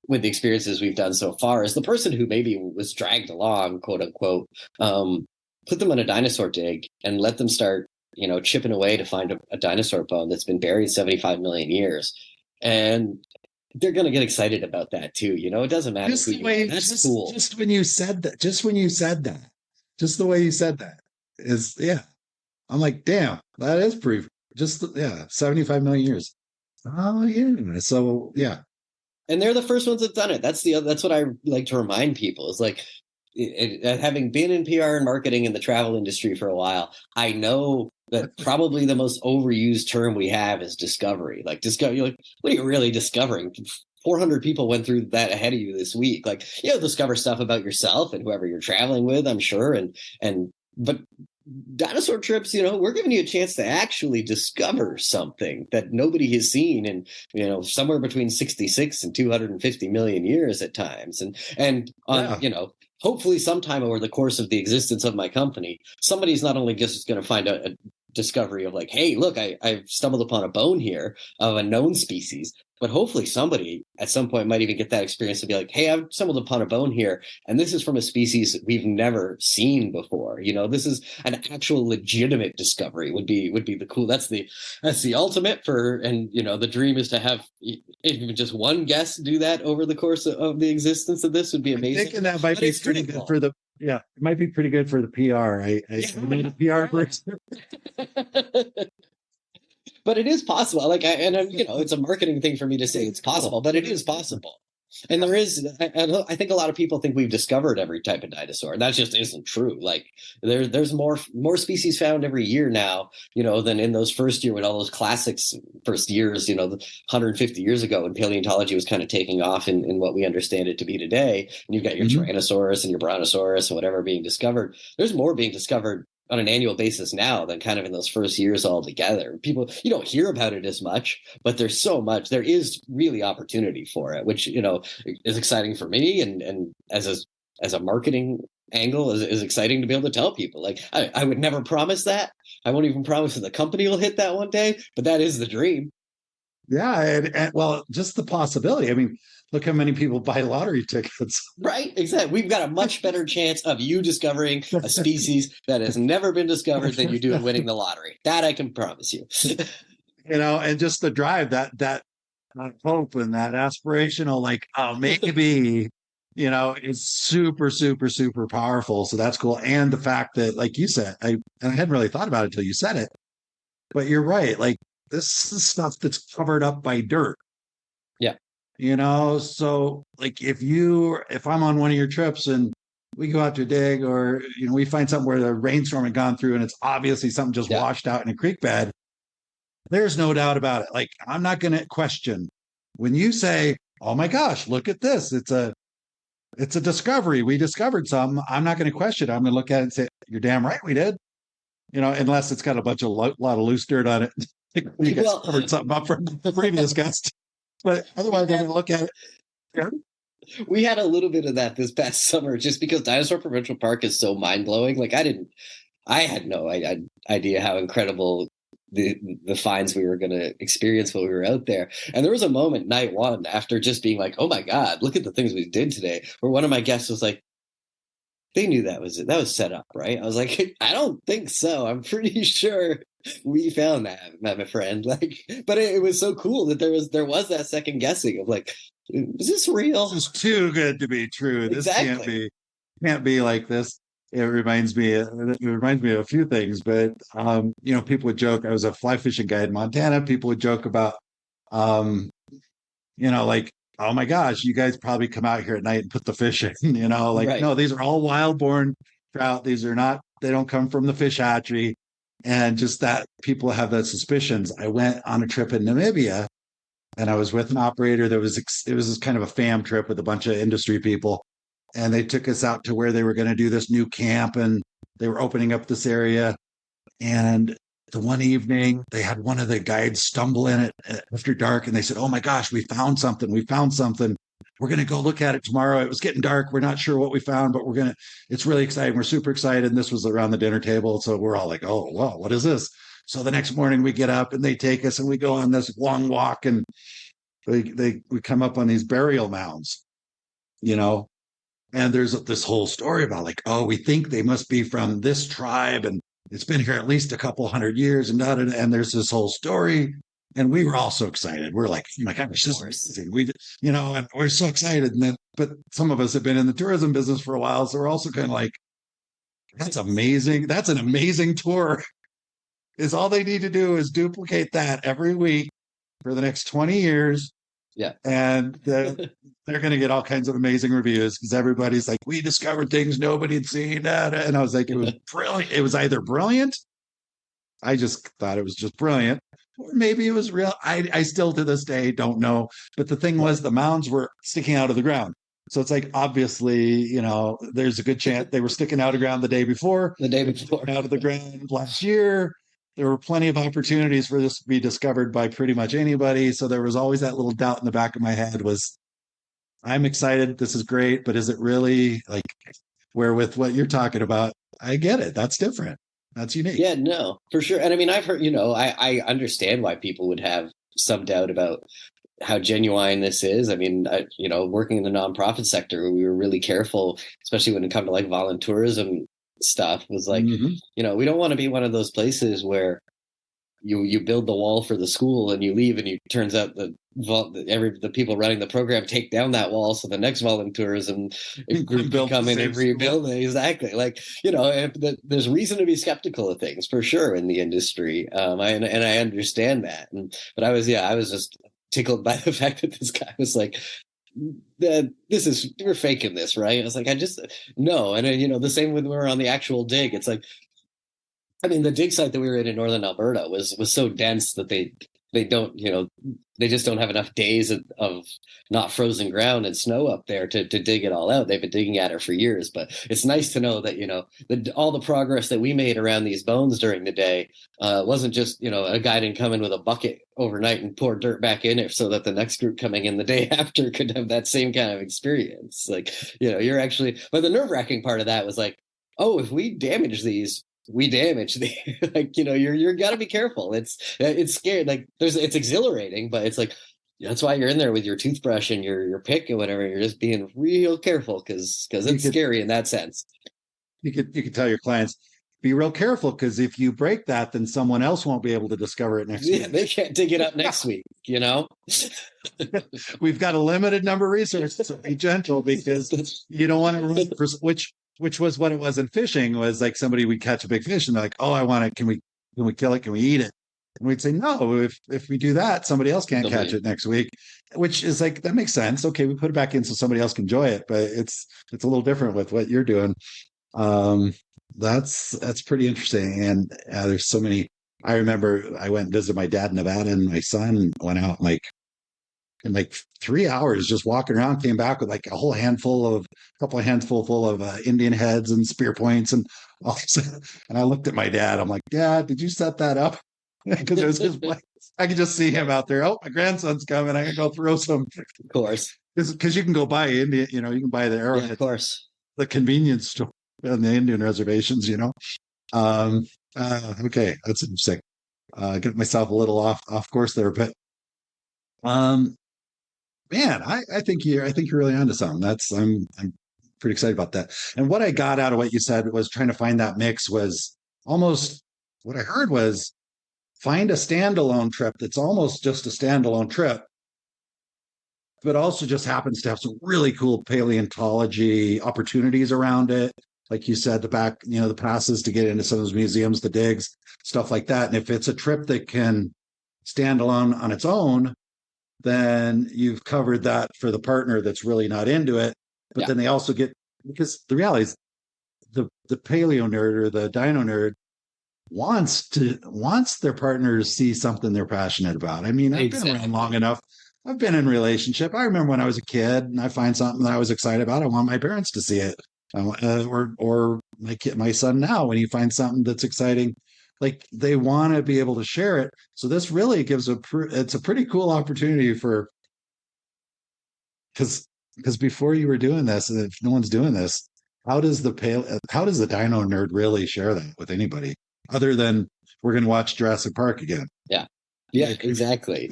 with the experiences we've done so far, is the person who maybe was dragged along, quote unquote, put them on a dinosaur dig and let them start, chipping away to find a dinosaur bone that's been buried 75 million years. And they're going to get excited about that too. It doesn't matter who you are. That's cool. Just when you said that, just the way you said that is, yeah. I'm like, damn, that is pretty, 75 million years. Oh yeah. So yeah. And they're the first ones that done it. That's what I like to remind people, is like, having been in PR and marketing in the travel industry for a while, I know that probably the most overused term we have is discovery. Like you're like, what are you really discovering? 400 people went through that ahead of you this week. Like, discover stuff about yourself and whoever you're traveling with, I'm sure. But Dinosaur Trips, we're giving you a chance to actually discover something that nobody has seen in, somewhere between 66 and 250 million years at times. Hopefully sometime over the course of the existence of my company, somebody's not only just going to find a discovery of like, hey, look, I've stumbled upon a bone here of a known species, but hopefully somebody at some point might even get that experience to be like, hey, I've stumbled upon a bone here, and this is from a species we've never seen before. This is an actual legitimate discovery. Would be the cool. That's the ultimate and the dream is to have even just one guest do that over the course of the existence of this would be amazing. I'm thinking that might be pretty good for the it might be pretty good for the PR. I made a PR person. But it is possible. It's a marketing thing for me to say it's possible, but it is possible. And there is, I think a lot of people think we've discovered every type of dinosaur. That just isn't true. Like there's more species found every year now, than in those first year when all those classics first years, 150 years ago when paleontology was kind of taking off in what we understand it to be today. And you've got your Tyrannosaurus and your Brontosaurus and whatever being discovered. There's more being discovered on an annual basis now than kind of in those first years altogether. People, you don't hear about it as much, but there's so much. There is really opportunity for it, which, is exciting for me. And as a marketing angle is exciting to be able to tell people. Like, I would never promise that. I won't even promise that the company will hit that one day, but that is the dream. Yeah. And well, just the possibility. I mean, look how many people buy lottery tickets. Right, exactly. We've got a much better chance of you discovering a species that has never been discovered than you do in winning the lottery. That I can promise you. And just the drive, that hope and that aspirational, like, maybe, is super, super, super powerful. So that's cool. And the fact that, like you said, I hadn't really thought about it until you said it, but you're right. Like, this is stuff that's covered up by dirt. Yeah. So like if I'm on one of your trips and we go out to dig, or, we find something where the rainstorm had gone through and it's obviously something just washed out in a creek bed, there's no doubt about it. Like, I'm not going to question when you say oh my gosh, look at this. It's a discovery. We discovered something. I'm not going to question it. I'm going to look at it and say, you're damn right we did. Unless it's got a bunch of lot of loose dirt on it. We guys covered something up from the previous guest. But otherwise, I'm going to look at it. Yeah. We had a little bit of that this past summer just because Dinosaur Provincial Park is so mind-blowing. Like I had no idea how incredible the finds we were going to experience while we were out there. And there was a moment night one after just being like, oh my God, look at the things we did today, where one of my guests was like, they knew that was set up, right? I was like, I don't think so. I'm pretty sure we found that, my friend. Like, but it was so cool that there was that second guessing of like, is this real? This is too good to be true. This Exactly. can't be like this. It reminds me of a few things, but people would joke. I was a fly fishing guide in Montana. People would joke about, like, oh my gosh, you guys probably come out here at night and put the fish in, Right. no, these are all wild born trout. These are not, they don't come from the fish hatchery. And just that people have the suspicions. I went on a trip in Namibia and I was with an operator it was kind of a fam trip with a bunch of industry people. And they took us out to where they were going to do this new camp and they were opening up this area. And the one evening they had one of the guides stumble in it after dark and they said, oh my gosh, we found something. We're going to go look at it tomorrow. It was getting dark. We're not sure what we found, but it's really exciting. We're super excited. And this was around the dinner table. So we're all like, oh, wow, what is this? So the next morning we get up and they take us and we go on this long walk and we come up on these burial mounds, and there's this whole story about like, oh, we think they must be from this tribe and it's been here at least a couple hundred years and and there's this whole story. And we were all so excited. We're like, oh my gosh, this is amazing. And we're so excited. But some of us have been in the tourism business for a while. So we're also kind of like, that's amazing. That's an amazing tour. Is all they need to do is duplicate that every week for the next 20 years. Yeah. And they're going to get all kinds of amazing reviews because everybody's like, we discovered things nobody had seen. And I was like, it was brilliant. It was either brilliant. I just thought it was just brilliant. Or maybe it was real. I still to this day don't know. But the thing was the mounds were sticking out of the ground. So it's like, obviously, there's a good chance they were sticking out of the ground the day before. Out of the ground last year. There were plenty of opportunities for this to be discovered by pretty much anybody. So there was always that little doubt in the back of my head was, I'm excited. This is great. But is it really like where with what you're talking about? I get it. That's different. That's unique. Yeah, no, for sure. And I mean, I've heard, I understand why people would have some doubt about how genuine this is. I mean, working in the nonprofit sector, we were really careful, especially when it comes to like volunteerism stuff, was like, we don't want to be one of those places where you build the wall for the school and you leave and it turns out the people running the program take down that wall so the next volunteerism group can come in and rebuild it. Exactly. Like, there's reason to be skeptical of things for sure in the industry. And I understand that. But I was just tickled by the fact that this guy was like, you're faking this, right? I was like, no. And the same when we were on the actual dig, it's like, I mean, the dig site that we were in northern Alberta was so dense that they don't, they just don't have enough days of not frozen ground and snow up there to dig it all out. They've been digging at it for years, but it's nice to know that, all the progress that we made around these bones during the day wasn't just, a guy didn't come in with a bucket overnight and pour dirt back in it so that the next group coming in the day after could have that same kind of experience. Like, you're actually, but the nerve-wracking part of that was like, oh, if we damage these, we damage the like, you're gotta be careful. It's scary. Like it's exhilarating, but it's like, that's why you're in there with your toothbrush and your pick and whatever. You're just being real careful because it's scary in that sense. You could tell your clients, be real careful because if you break that, then someone else won't be able to discover it next week. They can't dig it up next week, We've got a limited number of resources, so be gentle because you don't want to run for which was what it was in fishing, was like somebody would catch a big fish and they're like, oh, I want it. Can we kill it? Can we eat it? And we'd say, no, if we do that, somebody else can't catch it next week, which is like, that makes sense. Okay, we put it back in so somebody else can enjoy it, but it's a little different with what you're doing. That's pretty interesting. And there's so many. I remember I went and visited my dad in Nevada and my son went out like in like 3 hours just walking around, came back with like a couple of handful full of Indian heads and spear points and all this. And I looked at my dad. I'm like, Dad, did you set that up? Because it was his place. I could just see him out there. Oh, my grandson's coming. I can go throw some. Of course. Because you can go buy Indian, you can buy the arrowhead. Yeah, of course. The convenience store on the Indian reservations, Okay, that's interesting. Get myself a little off course there, but man, I think you're really onto something. I'm pretty excited about that. And what I got out of what you said was trying to find that mix was almost what I heard was find a standalone trip that's almost just a standalone trip, but also just happens to have some really cool paleontology opportunities around it. Like you said, the passes to get into some of those museums, the digs, stuff like that. And if it's a trip that can stand alone on its own, then you've covered that for the partner that's really not into it. But then they also get, because the reality is the paleo nerd or the dino nerd wants their partner to see something they're passionate about. I mean, I've been around long enough. I've been in a relationship. I remember when I was a kid and I find something that I was excited about. I want my parents to see it. Or my son now, when he finds something that's exciting, like they want to be able to share it. So this really gives it's a pretty cool opportunity because before you were doing this, and if no one's doing this, how does the dino nerd really share that with anybody other than we're going to watch Jurassic Park again? Yeah, exactly.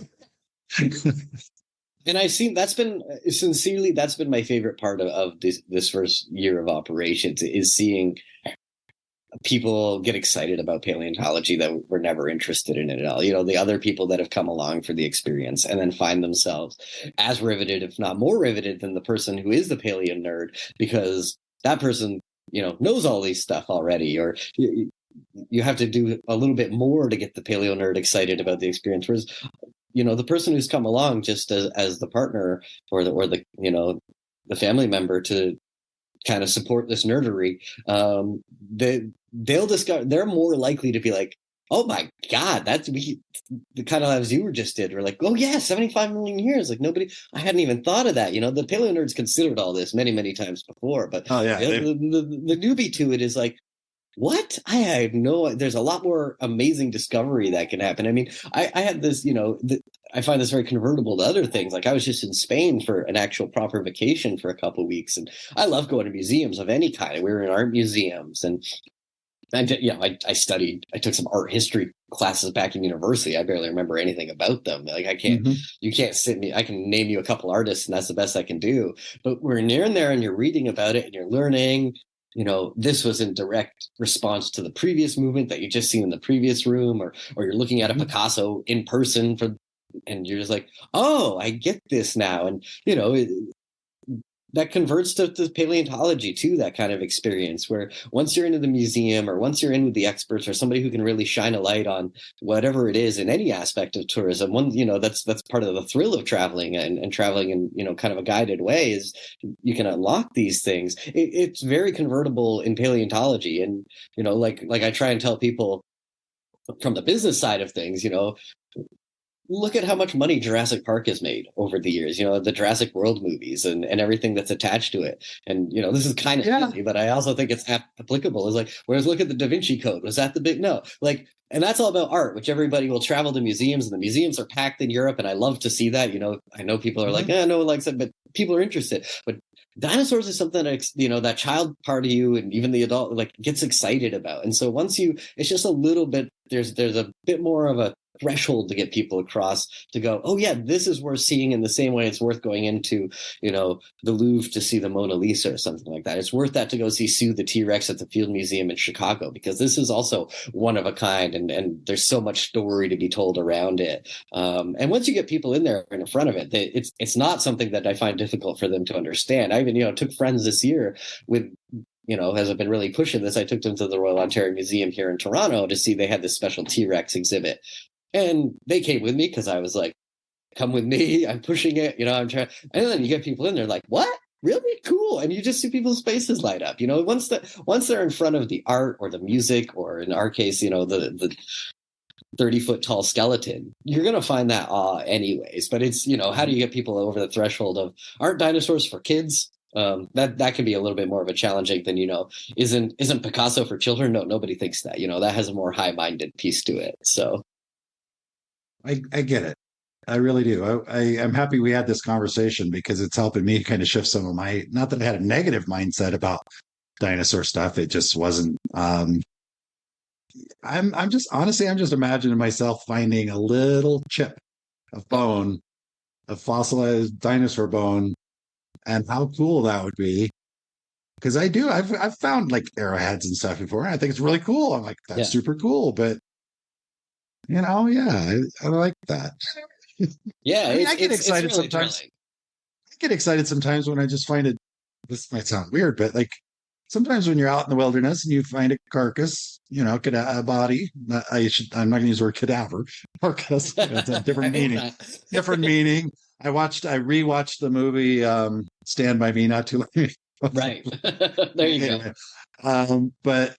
And I've seen that's been my favorite part of this first year of operations is seeing people get excited about paleontology that were never interested in it at all. The other people that have come along for the experience and then find themselves as riveted, if not more riveted, than the person who is the paleo nerd, because that person, knows all these stuff already, or you have to do a little bit more to get the paleo nerd excited about the experience. Whereas the person who's come along just as the partner or the family member to kind of support this nerdery, they'll discover they're more likely to be like, oh my God, the kind of as you just did. We're like, oh yeah, 75 million years. Like I hadn't even thought of that. The paleo nerds considered all this many, many times before, but the newbie to it is like, what? There's a lot more amazing discovery that can happen. I mean, I had this, I find this very convertible to other things. Like I was just in Spain for an actual proper vacation for a couple of weeks, and I love going to museums of any kind. We were in art museums, and I took some art history classes back in university. I barely remember anything about them. Like you can't sit me. I can name you a couple artists, and that's the best I can do. But we're near in there, and you're reading about it, and you're learning. This was in direct response to the previous movement that you just seen in the previous room, or you're looking at a Picasso in person and you're just like, oh, I get this now. And, that converts to paleontology too, that kind of experience where once you're into the museum or once you're in with the experts or somebody who can really shine a light on whatever it is in any aspect of tourism, that's part of the thrill of traveling and traveling in, kind of a guided way is you can unlock these things. It's very convertible in paleontology. And, like I try and tell people from the business side of things, look at how much money Jurassic Park has made over the years, the Jurassic World movies and everything that's attached to it. And, this is kind of silly, but I also think it's applicable. It's like, whereas look at the Da Vinci Code. Was that the big, no, like, and that's all about art, which everybody will travel to museums and the museums are packed in Europe. And I love to see that, I know people are like, no one likes it, but people are interested. But dinosaurs is something that, that child part of you and even the adult, like gets excited about. And so it's just a little bit, there's a bit more of a threshold to get people across to go, oh yeah, this is worth seeing in the same way it's worth going into, the Louvre to see the Mona Lisa or something like that. It's worth that to go see Sue the T-Rex at the Field Museum in Chicago, because this is also one of a kind and there's so much story to be told around it. And once you get people in there and in front of it, it's not something that I find difficult for them to understand. I even, took friends this year with, as I've been really pushing this, I took them to the Royal Ontario Museum here in Toronto to see they had this special T-Rex exhibit. And they came with me because I was like, come with me. I'm pushing it. I'm trying. And then you get people in there like, what? Really? Cool. And you just see people's faces light up. Once they're in front of the art or the music, or in our case, the 30-foot tall skeleton, you're going to find that awe anyways. But it's, how do you get people over the threshold of, aren't dinosaurs for kids? That can be a little bit more of a challenging than, isn't Picasso for children? No, nobody thinks that. That has a more high-minded piece to it. So I get it. I really do. I'm happy we had this conversation because it's helping me kind of shift some of my, not that I had a negative mindset about dinosaur stuff. It just wasn't, I'm just imagining myself finding a little chip of bone, of fossilized dinosaur bone, and how cool that would be. Because I've found like arrowheads and stuff before. And I think it's really cool. I'm like, that's super cool. But I like that. Yeah, I get excited really sometimes. Thrilling. I get excited sometimes when I just find it. This might sound weird, but like sometimes when you're out in the wilderness and you find a carcass, a body. I'm not going to use the word cadaver. Carcass. It's a different meaning. Different meaning. I rewatched the movie Stand By Me not too long ago. Right. There you go. But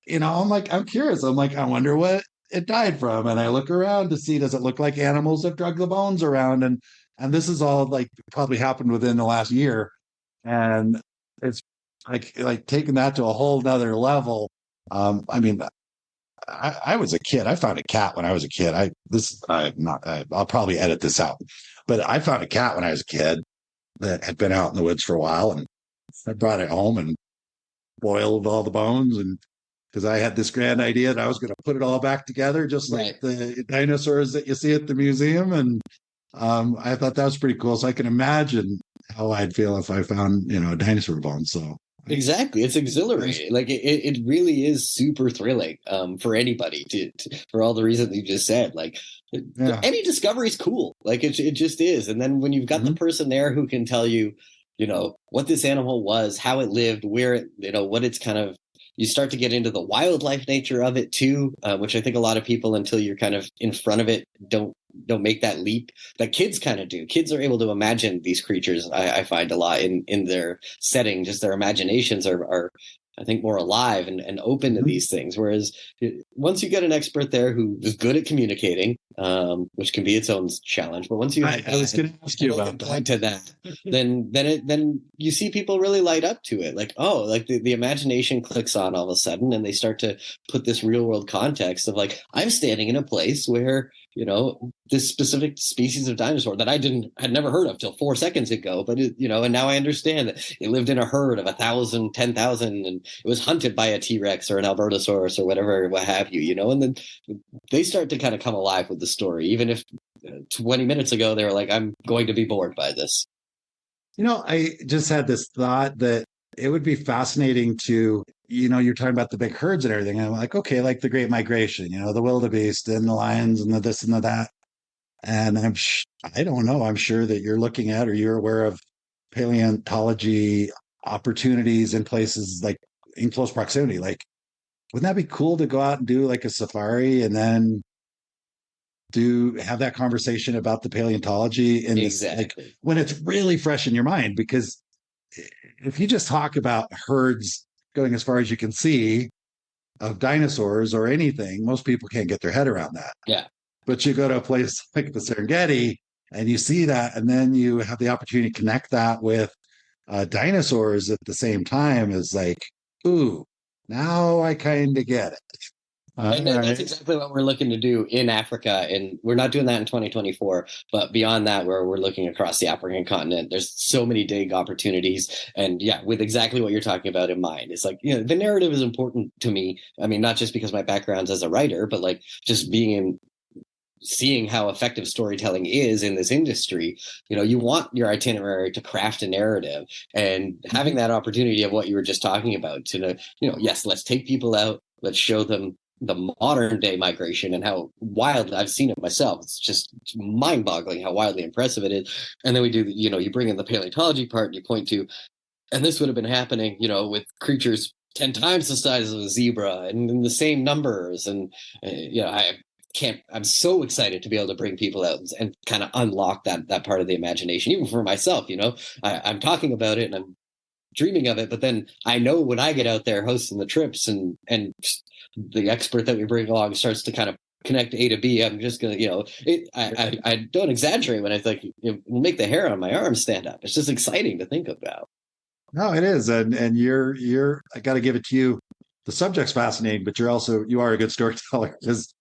I'm curious. I'm like, I wonder what it died from. And I look around to see, does it look like animals have drug the bones around? And this is all like probably happened within the last year. And it's like taking that to a whole nother level. I was a kid. I found a cat when I was a kid. I'll probably edit this out, but I found a cat when I was a kid that had been out in the woods for a while, and I brought it home and boiled all the bones, and because I had this grand idea that I was going to put it all back together, just like the dinosaurs that you see at the museum. And I thought that was pretty cool. So I can imagine how I'd feel if I found, a dinosaur bone. So exactly, it's exhilarating. Like it really is super thrilling for anybody to for all the reasons you just said. Like any discovery is cool. Like it just is. And then when you've got the person there who can tell you, what this animal was, how it lived, where it, what it's kind of. You start to get into the wildlife nature of it too, which I think a lot of people, until you're kind of in front of it, don't make that leap that kids kind of do. Kids are able to imagine these creatures. I find a lot in their setting, just their imaginations are I think more alive and open to these things. Whereas once you get an expert there who is good at communicating, which can be its own challenge, but once you I was going to ask you about that, then you see people really light up to it. Like, like the imagination clicks on all of a sudden, and they start to put this real world context of like, I'm standing in a place where this specific species of dinosaur that I had never heard of till 4 seconds ago, but and now I understand that it lived in a herd of 1,000, 10,000, and it was hunted by a T-Rex or an Albertosaurus or whatever, what have you, and then they start to kind of come alive with the story, even if 20 minutes ago they were like, I'm going to be bored by this. I just had this thought that it would be fascinating to, you're talking about the big herds and everything. And I'm like, okay, like the Great Migration, the wildebeest and the lions and the this and the that. And I don't know. I'm sure that you're looking at, or you're aware of paleontology opportunities in places like in close proximity. Like, wouldn't that be cool to go out and do like a safari and then have that conversation about the paleontology in this, like, when it's really fresh in your mind? Because if you just talk about herds going as far as you can see of dinosaurs or anything, most people can't get their head around that. Yeah. But you go to a place like the Serengeti and you see that, and then you have the opportunity to connect that with dinosaurs at the same time, is like, ooh, now I kind of get it. And that's exactly what we're looking to do in Africa. And we're not doing that in 2024, but beyond that, where we're looking across the African continent, there's so many dig opportunities. And with exactly what you're talking about in mind. It's like, the narrative is important to me. I mean, not just because my background's as a writer, but like just seeing how effective storytelling is in this industry. You want your itinerary to craft a narrative, and having that opportunity of what you were just talking about to, yes, let's take people out, let's show them the modern day migration and how wild. I've seen it myself. It's just mind boggling how wildly impressive it is. And then we do, you bring in the paleontology part and you point to, and this would have been happening, with creatures 10 times the size of a zebra and in the same numbers. And, I'm so excited to be able to bring people out and kind of unlock that part of the imagination, even for myself. I'm talking about it and I'm dreaming of it, but then I know when I get out there hosting the trips and the expert that we bring along starts to kind of connect A to B, I'm just gonna, I don't exaggerate when I think it will make the hair on my arm stand up. It's just exciting to think about. No, it is, and you're. I got to give it to you. The subject's fascinating, but you are a good storyteller. Because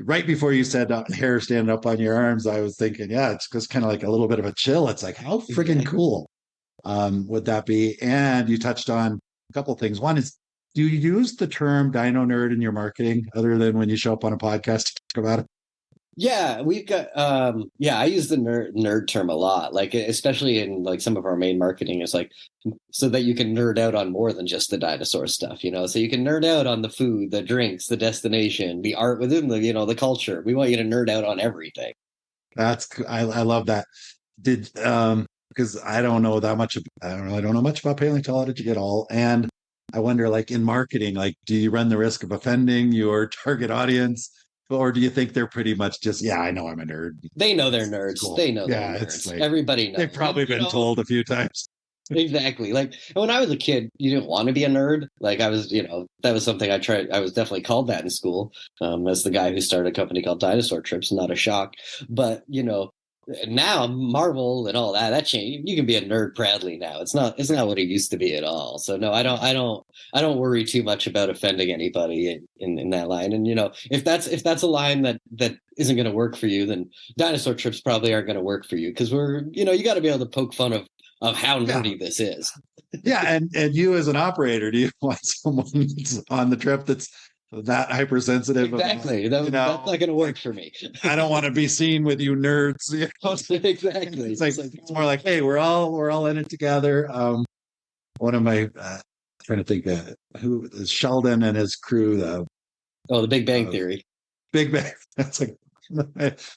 right before you said hair standing up on your arms, I was thinking, yeah, it's just kind of like a little bit of a chill. It's like, how friggin' cool would that be? And you touched on a couple of things. One is, do you use the term Dino Nerd in your marketing other than when you show up on a podcast to talk about it? Yeah, we've got I use the nerd term a lot, like especially in like some of our main marketing is like so that you can nerd out on more than just the dinosaur stuff, so you can nerd out on the food, the drinks, the destination, the art within the culture. We want you to nerd out on everything. I love that. Did because I don't know that much. I don't know much about paleontology at all, and I wonder, like in marketing, like do you run the risk of offending your target audience? Or do you think they're pretty much just, yeah, I know I'm a nerd. They know they're nerds. Cool. They know they're nerds. Like, everybody knows. They've probably been told a few times. Exactly. Like when I was a kid, you didn't want to be a nerd. Like I was, that was something I tried. I was definitely called that in school as the guy who started a company called Dinosaur Trips. Not a shock. But, now Marvel and all that changed. You can be a nerd proudly now. It's not what it used to be at all. So no, I don't worry too much about offending anybody in that line. And if that's a line that isn't going to work for you, then Dinosaur Trips probably aren't going to work for you, because we're you got to be able to poke fun of how nerdy this is. Yeah, and you as an operator, do you want someone that's on the trip that's that hypersensitive? Exactly. That's not going to work for me. I don't want to be seen with you nerds. Exactly. It's more like, hey, we're all in it together. One of my trying to think who is Sheldon and his crew. The Big Bang Theory. Big Bang. That's like,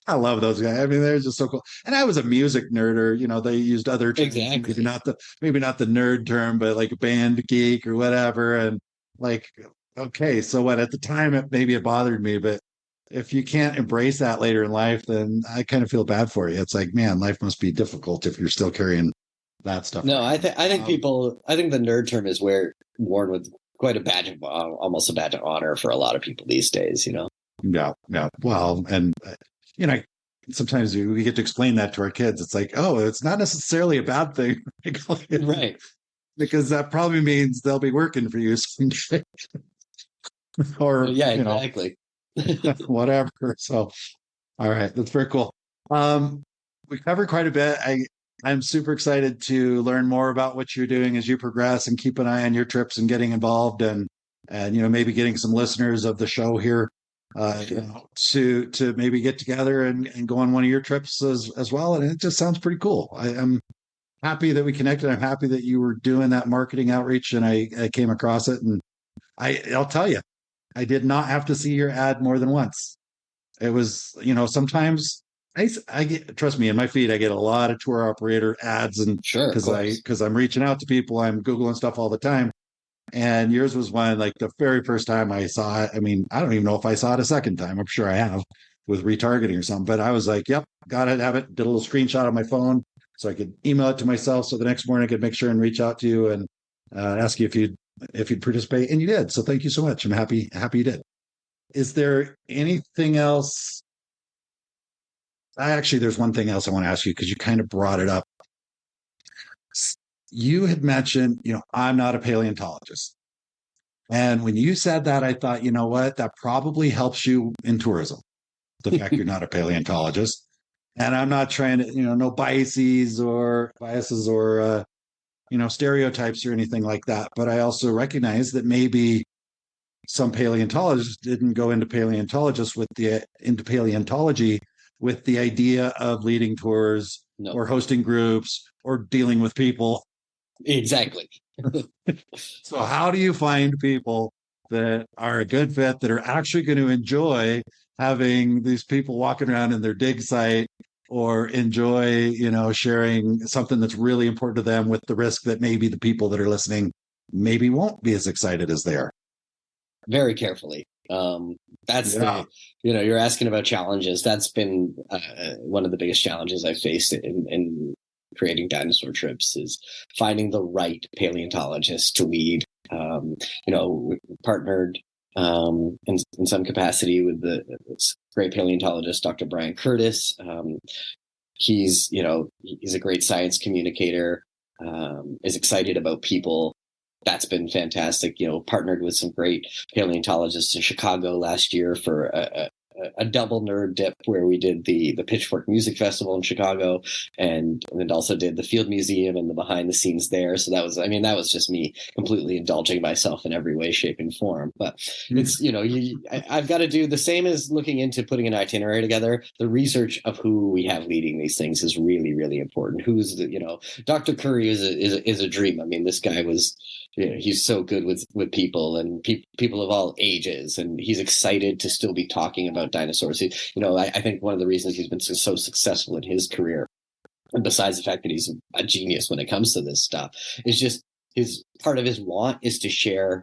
I love those guys. I mean, they're just so cool. And I was a music nerder. They used other terms. Exactly. Maybe not the nerd term, but like a band geek or whatever. And like, okay, so what? At the time, it bothered me, but if you can't embrace that later in life, then I kind of feel bad for you. It's like, man, life must be difficult if you're still carrying that stuff. No, I think the nerd term is worn with quite almost a badge of honor for a lot of people these days. Yeah. Well, and sometimes we get to explain that to our kids. It's like, oh, it's not necessarily a bad thing, right? Because that probably means they'll be working for you someday. Or exactly. Whatever. So, all right, that's very cool. We covered quite a bit. I'm super excited to learn more about what you're doing as you progress, and keep an eye on your trips and getting involved, and maybe getting some listeners of the show here to maybe get together and go on one of your trips as well. And it just sounds pretty cool. I'm happy that we connected. I'm happy that you were doing that marketing outreach and I came across it. And I'll tell you, I did not have to see your ad more than once. It was, sometimes I get, trust me, in my feed, I get a lot of tour operator ads, and sure, because I'm reaching out to people, I'm Googling stuff all the time. And yours was one, like the very first time I saw it. I mean, I don't even know if I saw it a second time. I'm sure I have with retargeting or something, but I was like, yep, got to have it. Did a little screenshot on my phone so I could email it to myself. So the next morning I could make sure and reach out to you and ask you if you'd participate, and you did. So thank you so much. I'm happy you did. Is there anything else? There's one thing else I want to ask you, because you kind of brought it up. You had mentioned, I'm not a paleontologist. And when you said that, I thought, you know what, that probably helps you in tourism, the fact you're not a paleontologist. And I'm not trying to, no biases or stereotypes or anything like that. But I also recognize that maybe some paleontologists didn't go into paleontology with the idea of leading tours or hosting groups or dealing with people. Exactly. So how do you find people that are a good fit, that are actually going to enjoy having these people walking around in their dig site, or enjoy, sharing something that's really important to them, with the risk that maybe the people that are listening maybe won't be as excited as they are? Very carefully. You're asking about challenges. That's been one of the biggest challenges I've faced in creating Dinosaur Trips, is finding the right paleontologist to lead. We partnered in some capacity with great paleontologist, Dr. Brian Curtis. He's a great science communicator, is excited about people. That's been fantastic. Partnered with some great paleontologists in Chicago last year for a double nerd dip where we did the Pitchfork Music Festival in Chicago and also did the Field Museum and the behind the scenes there. So that was just me completely indulging myself in every way, shape, and form. But it's, I've got to do the same as looking into putting an itinerary together. The research of who we have leading these things is really, really important. Who's Dr. Curry is a dream. I mean, this guy was, he's so good with people and people of all ages, and he's excited to still be talking about dinosaurs. I think one of the reasons he's been so successful in his career, and besides the fact that he's a genius when it comes to this stuff, is just his part of his want is to share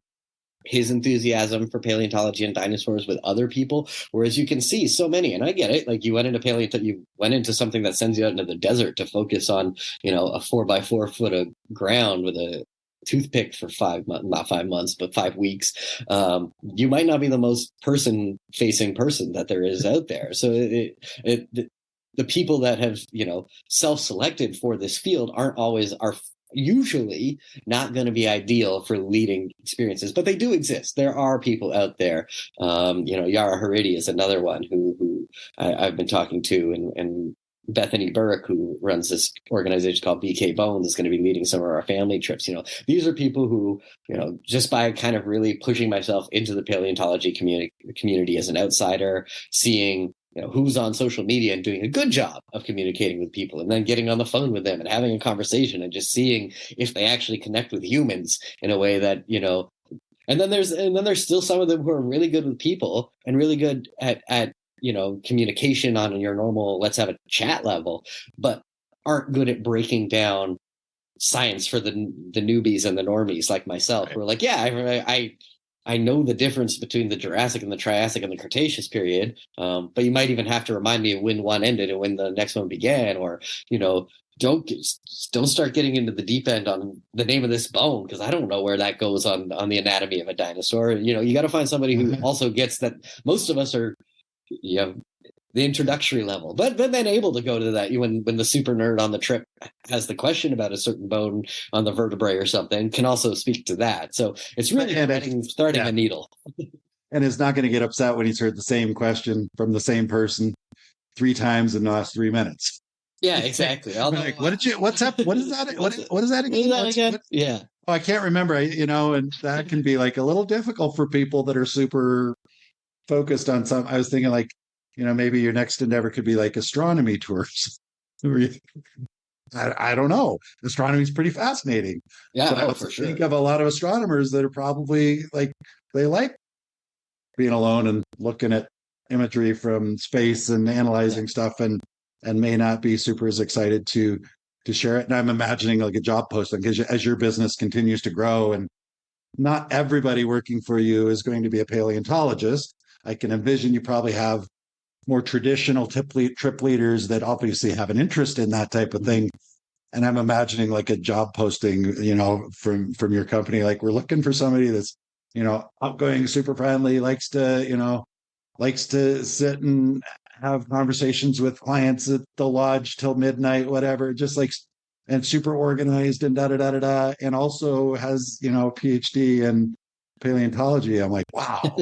his enthusiasm for paleontology and dinosaurs with other people. Whereas you can see so many, and I get it, like you went into something that sends you out into the desert to focus on, a 4x4 foot of ground with a toothpick for 5 months, not 5 months, but 5 weeks. You might not be the most person-facing person that there is out there. So the people that have, self-selected for this field are usually not going to be ideal for leading experiences, but they do exist. There are people out there. Yara Haridi is another one who I've been talking to, and Bethany Burke, who runs this organization called BK Bones, is going to be leading some of our family trips. These are people who, just by kind of really pushing myself into the paleontology community as an outsider, seeing, who's on social media and doing a good job of communicating with people, and then getting on the phone with them and having a conversation and just seeing if they actually connect with humans in a way that, and then there's still some of them who are really good with people and really good at communication on your normal, let's have a chat level, but aren't good at breaking down science for the newbies and the normies like myself, right. Who are like, yeah, I know the difference between the Jurassic and the Triassic and the Cretaceous period, but you might even have to remind me of when one ended and when the next one began, or don't start getting into the deep end on the name of this bone, because I don't know where that goes on the anatomy of a dinosaur. You got to find somebody who also gets that. Most of us are the introductory level, but then able to go to that when the super nerd on the trip has the question about a certain bone on the vertebrae or something, can also speak to that. So it's really starting a needle. And is not going to get upset when he's heard the same question from the same person 3 times in the last 3 minutes. Yeah, exactly. Like, what's up? What is that? What is that again? Yeah. Oh, I can't remember, and that can be like a little difficult for people that are super focused on some. I was thinking like, maybe your next endeavor could be like astronomy tours. I don't know. Astronomy is pretty fascinating. Yeah, I for sure. think of a lot of astronomers that are probably like, they like being alone and looking at imagery from space and analyzing stuff, and may not be super as excited to share it. And I'm imagining like a job posting, because as your business continues to grow, and not everybody working for you is going to be a paleontologist. I can envision you probably have more traditional trip leaders that obviously have an interest in that type of thing. And I'm imagining like a job posting, from your company, like, we're looking for somebody that's, outgoing, super friendly, likes to sit and have conversations with clients at the lodge till midnight, whatever, just like, and super organized and da-da-da-da-da, and also has, PhD in paleontology. I'm like, wow.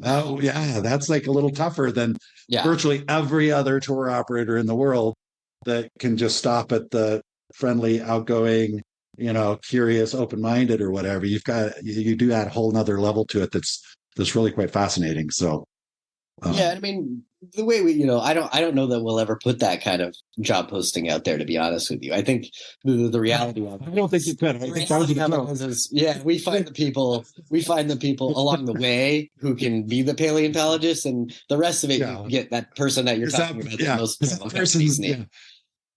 Oh, yeah, that's like a little tougher than virtually every other tour operator in the world that can just stop at the friendly, outgoing, curious, open-minded or whatever. You do add a whole nother level to it that's really quite fascinating. So yeah, I mean, the way I don't know that we'll ever put that kind of job posting out there, to be honest with you. I think the reality of it, I don't think you could. I think that was we find the people along the way who can be the paleontologists, and the rest of it, you get that person that you're talking about.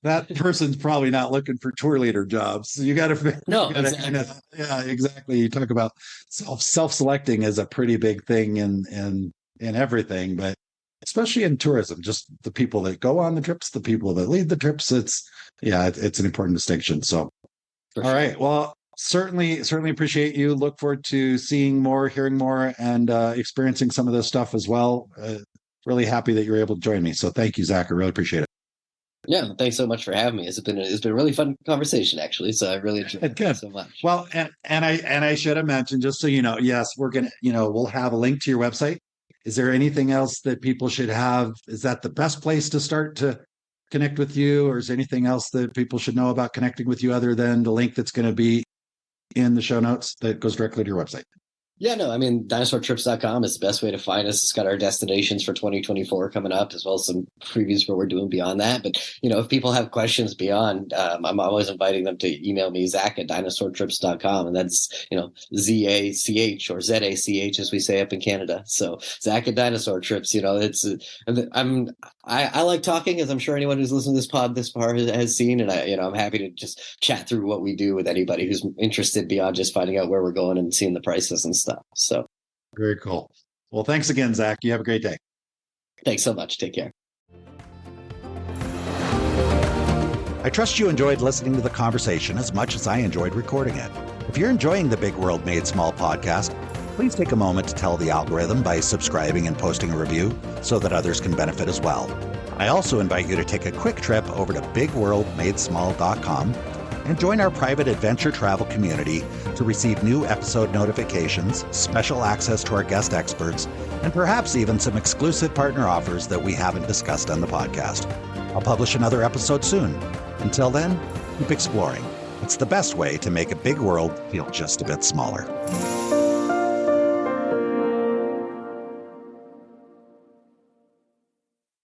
That person's probably not looking for tour leader jobs. So you got to exactly. You talk about self-selecting as a pretty big thing in everything, but especially in tourism, just the people that go on the trips, the people that lead the trips. It's an important distinction. So, all right. Well, certainly appreciate you. Look forward to seeing more, hearing more, and experiencing some of this stuff as well. really happy that you were able to join me. So thank you, Zach. I really appreciate it. Yeah, thanks so much for having me. It's been a really fun conversation, actually. So I really enjoyed it. Good. So much. Well, and I should have mentioned, just so you know, yes, we're gonna, we'll have a link to your website. Is there anything else that people should have? Is that the best place to start to connect with you, or is there anything else that people should know about connecting with you other than the link that's going to be in the show notes that goes directly to your website? Yeah, no, I mean, dinosaurtrips.com is the best way to find us. It's got our destinations for 2024 coming up, as well as some previews for what we're doing beyond that. But, if people have questions beyond, I'm always inviting them to email me, Zach@dinosaurtrips.com. And that's, ZACH or ZACH, as we say up in Canada. So Zach at Dinosaur Trips, I like talking, as I'm sure anyone who's listened to this pod this far has seen. And I'm happy to just chat through what we do with anybody who's interested beyond just finding out where we're going and seeing the prices and stuff. So very cool. Well, thanks again, Zach. You have a great day. Thanks so much. Take care. I trust you enjoyed listening to the conversation as much as I enjoyed recording it. If you're enjoying the Big World Made Small podcast, please take a moment to tell the algorithm by subscribing and posting a review so that others can benefit as well. I also invite you to take a quick trip over to bigworldmadesmall.com and join our private adventure travel community to receive new episode notifications, special access to our guest experts, and perhaps even some exclusive partner offers that we haven't discussed on the podcast. I'll publish another episode soon. Until then, keep exploring. It's the best way to make a big world feel just a bit smaller.